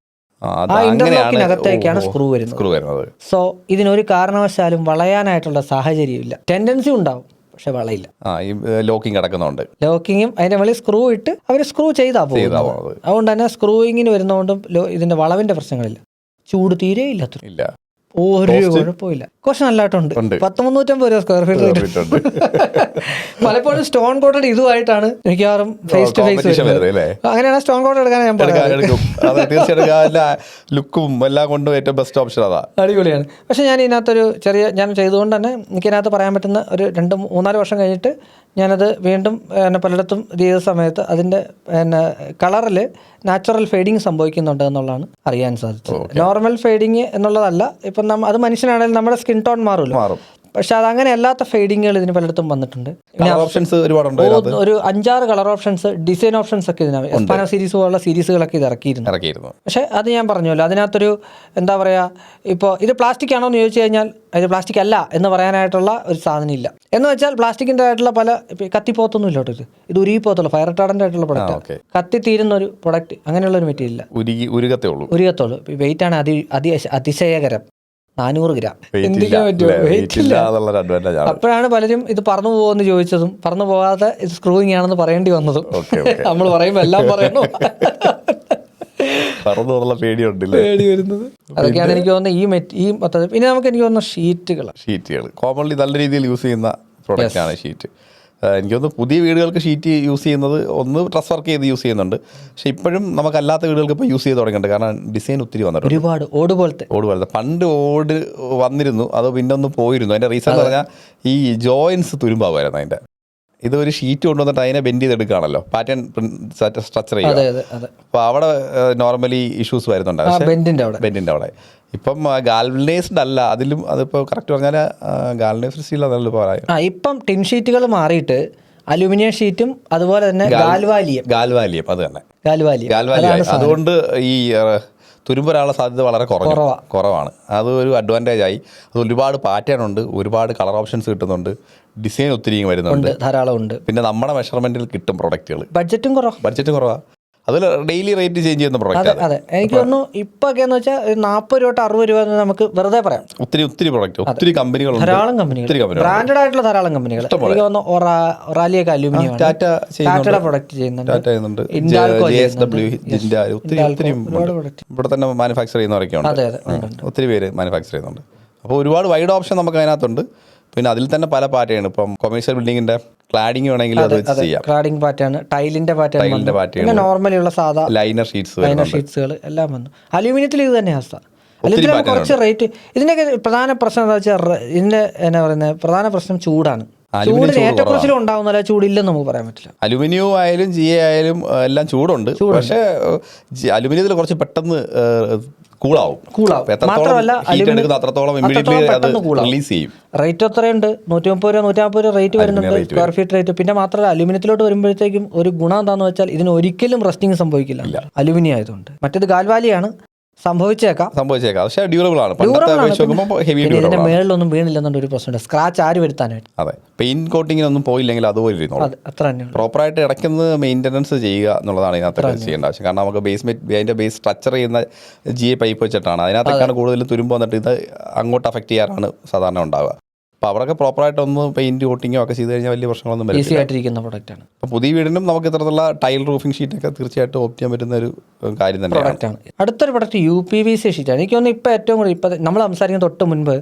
ആ ഇന്റർലോക്കിനകത്തേക്കാണ് സ്ക്രൂ വരുന്നത്. സോ ഇതിനൊരു കാരണവശാലും വളയാനായിട്ടുള്ള സാഹചര്യമില്ല. ടെൻഡൻസി ഉണ്ടാവും, പക്ഷെ വളയില്ല. ലോക്കിങ്ങും അതിന്റെ വെളിയിൽ സ്ക്രൂ ഇട്ട് അവർ സ്ക്രൂ ചെയ്താ പോകും. അതുകൊണ്ട് തന്നെ സ്ക്രൂയിങ്ങിന് വരുന്നതുകൊണ്ടും ഇതിന്റെ വളവിന്റെ പ്രശ്നങ്ങളില്ല. ചൂട് തീരെ ഇല്ലാത്ത ഒരു കുഴപ്പമില്ല. കുറച്ച് നല്ലതായിട്ടുണ്ട്. 1350 രൂപ സ്ക്വയർ ഫീറ്റ് റേറ്റ്. പലപ്പോഴും സ്റ്റോൺ കോട്ടഡ് ഇതുമായിട്ടാണ് മിക്കവാറും ഫേസ് ടു ഫേസ് വരുന്നത്. അങ്ങനെയാണ് സ്റ്റോൺ കോട്ടഡ് എടുക്കാൻ ഞാൻ ലുക്കും എല്ലാം കൊണ്ടും ഏറ്റവും ബെസ്റ്റ് ഓപ്ഷൻ അതാ. അടിപൊളിയാണ്. പക്ഷെ ഞാൻ ഇതിനകത്തൊരു ഞാൻ ചെയ്തുകൊണ്ട് തന്നെ എനിക്കതിനകത്ത് പറയാൻ പറ്റുന്ന ഒരു 2-3-4 വർഷം കഴിഞ്ഞിട്ട് ഞാനത് വീണ്ടും പലയിടത്തും ചെയ്ത സമയത്ത് അതിൻ്റെ കളറിൽ നാച്ചുറൽ ഫെയ്ഡിങ് സംഭവിക്കുന്നുണ്ട് എന്നുള്ളതാണ് അറിയാൻ സാധിച്ചത്. നോർമൽ ഫെയ്ഡിങ് എന്നുള്ളതല്ല. ഇപ്പം അത് മനുഷ്യനാണെങ്കിൽ നമ്മുടെ സ്കിൻ ടോൺ മാറും. പക്ഷെ അത് അങ്ങനെ അല്ലാത്ത ഫെയ്ഡിങ്ങുകൾ ഇതിന് പലയിടത്തും വന്നിട്ടുണ്ട്. ഒരു 5-6 കളർ ഓപ്ഷൻസ്, ഡിസൈൻ ഓപ്ഷൻസ് ഒക്കെ ഇതിനകത്ത് എസ്പാനോ സീരീസ് പോലുള്ള സീരീസുകളൊക്കെ ഇത് ഇറക്കിയിരുന്നു. പക്ഷെ അത് ഞാൻ പറഞ്ഞല്ലോ, അതിനകത്തൊരു എന്താ പറയുക, ഇപ്പോൾ ഇത് പ്ലാസ്റ്റിക് ആണോ എന്ന് ചോദിച്ചു കഴിഞ്ഞാൽ ഇത് പ്ലാസ്റ്റിക് അല്ല എന്ന് പറയാനായിട്ടുള്ള ഒരു സാധനം ഇല്ല. എന്ന് വെച്ചാൽ പ്ലാസ്റ്റിക്കിൻ്റെ ആയിട്ടുള്ള പല കത്തിപ്പോത്തൊന്നും ഇല്ലോട്ടോ. ഇത് ഉരുകിപ്പോത്തുള്ളൂ, ഫയർ റിട്ടാർഡൻ്റ് ആയിട്ടുള്ള പ്രൊഡക്റ്റ്, കത്തിത്തീരുന്ന ഒരു പ്രൊഡക്റ്റ്, അങ്ങനെയുള്ള ഒരു മെറ്റീരിയൽ ഉരുകത്തുള്ളൂ. വെയിറ്റ് ആണ് അതിശയകരം. 400 ഗ്രാം. അപ്പോഴാണ് പലരും ഇത് പറന്നു പോകുമെന്ന് ചോദിച്ചതും പറന്നു പോകാതെ ഇത് സ്ക്രൂയിങ് ആണെന്ന് പറയേണ്ടി വന്നതും. നമ്മൾ പറയുമ്പോൾ എല്ലാം പറയണോ, പേടി വരുന്നത്. അതൊക്കെയാണ് എനിക്ക് തോന്നുന്നത് ഈ മൊത്തത്തിൽ. പിന്നെ നമുക്ക് എനിക്ക് തോന്നുന്ന ഷീറ്റുകൾ കോമൺലി നല്ല രീതിയിൽ യൂസ് ചെയ്യുന്ന പ്രോഡക്റ്റാണ് ഷീറ്റ്. എനിക്ക് തോന്നുന്നു പുതിയ വീടുകൾക്ക് ഷീറ്റ് യൂസ് ചെയ്യുന്നത് ഒന്ന് ഡ്രസ് വർക്ക് ചെയ്ത് യൂസ് ചെയ്യുന്നുണ്ട്. പക്ഷെ ഇപ്പോഴും നമുക്കല്ലാത്ത വീടുകൾക്ക് ഇപ്പോൾ യൂസ് ചെയ്ത് തുടങ്ങിയിട്ടുണ്ട്. കാരണം ഡിസൈൻ ഒത്തിരി വന്നിട്ടുണ്ട്. ഒരുപാട് ഓട് പോലത്തെ പണ്ട് ഓട് വന്നിരുന്നു, അത് പിന്നെ ഒന്ന് പോയിരുന്നു. അതിൻ്റെ റീസൺ എന്ന് പറഞ്ഞാൽ ഈ ജോയിൻസ് തുരുമ്പാവുമായിരുന്നു അതിൻ്റെ. ഇതൊരു ഷീറ്റ് കൊണ്ടുവന്നിട്ട് അതിനെ ബെൻഡ് ചെയ്തെടുക്കുകയാണല്ലോ, പാറ്റേൺ സ്ട്രക്ചർ ചെയ്യുക. അപ്പോൾ അവിടെ നോർമലി ഇഷ്യൂസ് വരുന്നുണ്ട് ബെൻഡിൻ്റെ അവിടെ. ഇപ്പം ഗാൽവനൈസ്ഡ് അല്ല, അതിലും അതിപ്പോൾ കറക്റ്റ് പറഞ്ഞാൽ ഗാൽവനൈസ്ഡ് സ്റ്റീൽ അതല്ലോ പറയാം. ഇപ്പം ടിൻ ഷീറ്റുകൾ മാറിയിട്ട് അലുമിനിയം ഷീറ്റും അതുപോലെ തന്നെ ഗാൽവാലിയം അത് തന്നെ ഗാൽവാലിയം. അതുകൊണ്ട് ഈ തുരുമ്പ് വരാനുള്ള സാധ്യത വളരെ കുറവാണ്. അത് ഒരു അഡ്വാൻറ്റേജ് ആയി. അത് ഒരുപാട് പാറ്റേൺ ഉണ്ട്, ഒരുപാട് കളർ ഓപ്ഷൻസ് കിട്ടുന്നുണ്ട്, ഡിസൈൻ ഒത്തിരി വരുന്നുണ്ട്, ധാരാളം ഉണ്ട്. പിന്നെ നമ്മുടെ മെഷർമെന്റിൽ കിട്ടും പ്രൊഡക്റ്റുകൾ. ബഡ്ജറ്റും കുറവാണ്. അതിൽ ഡെയിലി റേറ്റ് ചേഞ്ച് ചെയ്യുന്ന പ്രൊഡക്റ്റ്. അതെ, എനിക്ക് തോന്നുന്നു ഇപ്പൊ ഒക്കെ എന്ന് വെച്ചാൽ 40 രൂപ തൊട്ട് 60 രൂപ നമുക്ക് വെറുതെ പറയാം. ഒത്തിരി പ്രൊഡക്റ്റ്, ഒത്തിരി കമ്പനികൾ, ധാരാളം കമ്പനികൾ, ബ്രാൻഡഡ് ആയിട്ടുള്ള ധാരാളം കമ്പനികൾ. എനിക്ക് തോന്നുന്നു ഒറാലിയൊക്കെ അലുമിനിയം, ടാറ്റയുടെ പ്രൊഡക്റ്റ് ചെയ്യുന്നുണ്ട്, ഇവിടെ തന്നെ മാനുഫാക്ചർ ചെയ്യുന്നവരൊക്കെ ഉണ്ട്. ഒത്തിരി പേര് മാനുഫാക്ചർ ചെയ്യുന്നുണ്ട്. അപ്പോൾ ഒരുപാട് വൈഡ് ഓപ്ഷൻ നമുക്ക് അതിനകത്തുണ്ട്. പിന്നെ അതിൽ തന്നെ പല പാറ്റേൺ, ഇപ്പം കൊമേഴ്ഷ്യൽ ബിൽഡിങ്ങിന്റെ ക്ലാഡിംഗ് വേണമെങ്കിൽ അത് വെച്ച് ചെയ്യാം. ക്ലാഡിംഗ് പാറ്റേൺ, ടൈലിന്റെ പാറ്റേൺ, നോർമലി ഉള്ള സാധാ ലൈനർ ഷീറ്റ്സുകൾ എല്ലാം വന്നു. അലുമിനിയത്തിൽ ഇത് തന്നെ അവസ്ഥ. അലുമിനിയം കുറച്ച് റേറ്റ്. ഇതിന്റെയൊക്കെ പ്രധാന പ്രശ്നം എന്താ വെച്ചാൽ ഇതിന്റെ എന്നാ പറയുന്നത്, പ്രധാന പ്രശ്നം ചൂടാണ്. ചൂടിന് ഏറ്റക്കുറച്ചിലും ഉണ്ടാവുന്നില്ല, ചൂടില്ലെന്ന് നമുക്ക് പറയാൻ പറ്റില്ല. അലുമിനിയം ആയാലും GA ആയാലും എല്ലാം ചൂടുണ്ട്. പക്ഷേ അലുമിനിയത്തിൽ കുറച്ച് പെട്ടെന്ന് കൂളാവും. മാത്രമല്ല അത്രത്തോളം റിലീസ് ചെയ്യും. റേറ്റ് എത്രയുണ്ട്? 130 രൂപ 140 രൂപ റേറ്റ് വരുന്നുണ്ട് സ്ക്വയർ ഫീറ്റ് റേറ്റ്. പിന്നെ മാത്രമല്ല അലുമിനിയത്തിലോട്ട് വരുമ്പോഴത്തേക്കും ഒരു ഗുണം എന്താണെന്ന് വെച്ചാൽ ഇതിന് ഒരിക്കലും റസ്റ്റിംഗ് സംഭവിക്കില്ല, അലുമിനിയം ആയതുകൊണ്ട്. മറ്റേത് ഗാൽവാലിയാണ്, സംഭവിച്ചേക്കാം. പക്ഷേ ഡ്യൂറബിൾ ആണ്. ഇതിന്റെ മേളിലൊന്നും വീണില്ലെന്നുണ്ട് ഒരു പ്രശ്നമുണ്ട്, സ്ക്രാച്ച് ആര് വരുത്താനായിട്ട്. അതെ, പെയിന്റ് കോട്ടിങ്ങിനൊന്നും പോയില്ലെങ്കിൽ അതുപോലെ ഇരുന്നോളും. അത്ര തന്നെയാണ്. പ്രോപ്പറായിട്ട് ഇടയ്ക്കൊന്ന് മെയിൻ്റനൻസ് ചെയ്യുക എന്നുള്ളതാണ് ഇതിനകത്ത് ചെയ്യേണ്ട ആവശ്യം. കാരണം നമുക്ക് അതിന്റെ ബേസ് സ്ട്രക്ചർ ചെയ്യുന്ന GA പൈപ്പ് വെച്ചിട്ടാണ്. അതിനകത്തൊക്കെയാണ് കൂടുതലും തുരുമ്പ് വന്നിട്ട് ഇത് അങ്ങോട്ട് അഫക്ട് ചെയ്യാറാണ് സാധാരണ ഉണ്ടാവുക. അപ്പോൾ അവിടെയൊക്കെ പ്രോപ്പറായിട്ടൊന്ന് പെയിന്റ് കോട്ടിങ്ങോ ഒക്കെ ചെയ്ത് കഴിഞ്ഞാൽ വലിയ പ്രശ്നങ്ങളൊന്നും വരില്ല. പ്രൊഡക്റ്റാണ്. അപ്പോൾ പുതിയ വീടിനും നമുക്ക് ഇത്തരത്തിലുള്ള ടൈൽ റൂഫിംഗ് ഷീറ്റൊക്കെ തീർച്ചയായിട്ടും ഓപ്റ്റ് ചെയ്യാൻ പറ്റുന്ന ഒരു കാര്യം തന്നെയാണ്. അടുത്തൊരു പ്രൊഡക്റ്റ് UPVC ഷീറ്റാണ്. എനിക്ക് തോന്നുന്നു ഇപ്പോൾ ഏറ്റവും കൂടുതൽ ഇപ്പം നമ്മൾ സംസാരിക്കുന്ന തൊട്ട് മുൻപ്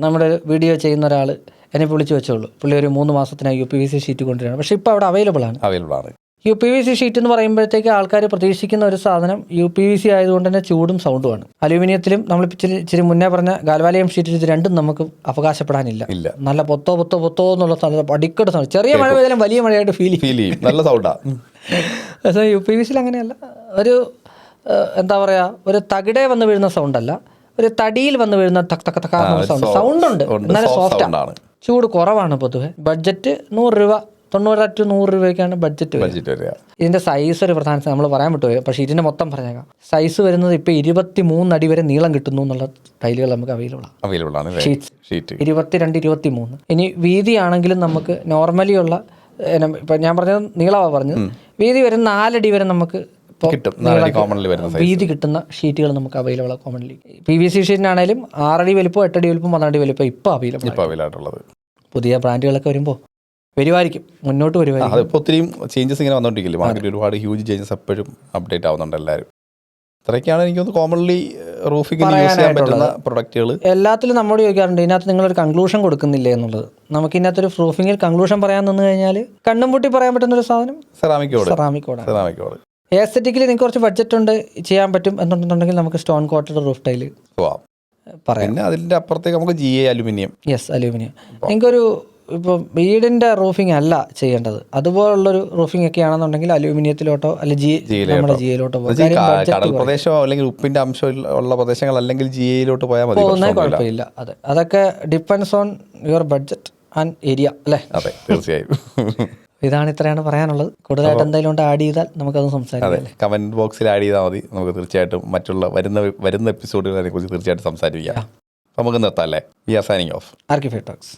നമ്മുടെ വീഡിയോ ചെയ്യുന്ന ഒരാൾ എന്നെ വിളിച്ച് വെച്ചോളൂ. പുള്ളി ഒരു 3 മാസത്തിനായി UPVC ഷീറ്റ് കൊണ്ടുവരികയാണ്. പക്ഷേ ഇപ്പോൾ അവിടെ അവൈലബിൾ ആണ്. UPVC ഷീറ്റ് എന്ന് പറയുമ്പോഴത്തേക്ക് ആൾക്കാർ പ്രതീക്ഷിക്കുന്ന ഒരു സാധനം UPVC ആയതുകൊണ്ട് തന്നെ ചൂടും സൗണ്ടുമാണ്. അലുമിനിയത്തിലും നമ്മൾ ഇച്ചിരി മുന്നേ പറഞ്ഞ ഗാൽവാലിയം ഷീറ്റിൽ ഇത് രണ്ടും നമുക്ക് അവകാശപ്പെടാനില്ല. നല്ല പൊത്തോ എന്നുള്ള സാധനം, അടിക്കട സൗണ്ട്. ചെറിയ മഴ പെയ്താലും വലിയ മഴയായിട്ട് ഫീൽ ചെയ്യും, നല്ല സൗണ്ടാണ്. പക്ഷേ UPVC അങ്ങനെയല്ല. ഒരു എന്താ പറയുക, ഒരു തകിടേ വന്ന് വീഴുന്ന സൗണ്ടല്ല, ഒരു തടിയിൽ വന്ന് വീഴുന്ന സൗണ്ട് ഉണ്ട്. എന്നാലും സോഫ്റ്റാണ്, ചൂട് കുറവാണ്. പൊതുവെ ബഡ്ജറ്റ് 100 രൂപ, 90 to 100 രൂപയ്ക്കാണ് ബഡ്ജറ്റ് വരിക. ഇതിന്റെ സൈസ് ഒരു പ്രധാന നമ്മൾ പറയാൻ പറ്റുമോ? പക്ഷേ ഇതിന്റെ മൊത്തം പറഞ്ഞേക്കാം. സൈസ് വരുന്നത് ഇപ്പോൾ 23 അടി വരെ നീളം കിട്ടുന്നു എന്നുള്ള ടൈലുകൾ നമുക്ക് അവൈലബിൾ ആണ്. ഷീറ്റ് 22, 23. ഇനി വീതിയാണെങ്കിലും നമുക്ക് നോർമലി ഉള്ള, ഇപ്പം ഞാൻ പറഞ്ഞത് നീളമാണ് പറഞ്ഞത്, വീതി വരെ 4 അടി വരെ നമുക്ക് വീതി കിട്ടുന്ന ഷീറ്റുകൾ നമുക്ക് അവൈലബിൾ ആണ് കോമൺലി. PVC ഷീറ്റിനാണെങ്കിലും 6 അടി വലിപ്പം, 8 അടി വലിപ്പം, 12 അടി വലിപ്പം ഇപ്പോൾ അവൈലബിൾ ആയിട്ടുള്ളത്. പുതിയ ബ്രാൻഡുകളൊക്കെ വരുമ്പോൾ മുന്നോട്ട് വരുമായിരിക്കും. അതിപ്പോൾ ഒത്തിരി ചേഞ്ചസ് ഇങ്ങനെ വന്നുകൊണ്ടിരിക്കില്ല. മാർക്കറ്റ് ഒരുപാട് ഹ്യൂജ് ചേഞ്ചസ് എപ്പോഴും അപ്ഡേറ്റ് ആവുന്നുണ്ട് എല്ലാവരും. ഇത്രയൊക്കെയാണ് എനിക്കൊന്ന് കോമൺലി റൂഫിംഗ് യൂസ് ചെയ്യാൻ പറ്റുന്ന പ്രൊഡക്റ്റുകൾ. എല്ലാത്തിലും നമ്മോട് ചോദിക്കാറുണ്ട് ഇതിനകത്ത് നിങ്ങളൊരു കൺക്ലൂഷൻ കൊടുക്കുന്നില്ലേ എന്നുള്ളത്. നമുക്ക് ഇതിനകത്തൊരു റൂഫിംഗിൽ കൺക്ലൂഷൻ പറയാൻ നിന്ന് കഴിഞ്ഞാൽ കണ്ണും പൂട്ടി പറയാൻ പറ്റുന്ന ഒരു സാധനം സെറാമിക്കോട്. എസ്തെറ്റിക്കലി നിങ്ങൾക്ക് കുറച്ച് ബഡ്ജറ്റ് ഉണ്ട്, ചെയ്യാൻ പറ്റും എന്നുണ്ടെങ്കിൽ നമുക്ക് സ്റ്റോൺ കോട്ടഡ് റൂഫ് ടൈല് പറയാം. പിന്നെ അതിൻ്റെ അപ്പുറത്തേക്ക് നമുക്ക് GA അലുമിനിയം. അലുമിനിയം. എനിക്കൊരു ഇപ്പോൾ വീടിൻ്റെ റൂഫിംഗ് അല്ല ചെയ്യേണ്ടത്, അതുപോലുള്ളൊരു റൂഫിംഗ് ഒക്കെ ആണെന്നുണ്ടെങ്കിൽ അലൂമിനിയത്തിലോട്ടോ അല്ലെങ്കിൽ നമ്മുടെ ജിയിലോട്ടോ കടൽ പ്രദേശമോ അല്ലെങ്കിൽ ഉപ്പിന്റെ അംശം ഉള്ള പ്രദേശങ്ങൾ അല്ലെങ്കിൽ GAയിലോട്ട് പോയാൽ മതി, കുഴപ്പമില്ല. അതൊക്കെ depends on your budget and area അല്ലേ? അതെ, തീർച്ചയായും. ഇത്രയാണ് പറയാനുള്ളത്. കൂടുതലായിട്ട് എന്തെങ്കിലും ആഡ് ചെയ്താൽ നമുക്കത് സംസാരിക്കാം. കമന്റ് ബോക്സിൽ ആഡ് ചെയ്താൽ മതി. നമുക്ക് തീർച്ചയായിട്ടും മറ്റുള്ള വരുന്ന എപ്പിസോഡുകളെ കുറിച്ച് തീർച്ചയായിട്ടും സംസാരിക്കാം. നമുക്ക് നിർത്താം അല്ലേ? We are signing off. Archify talks.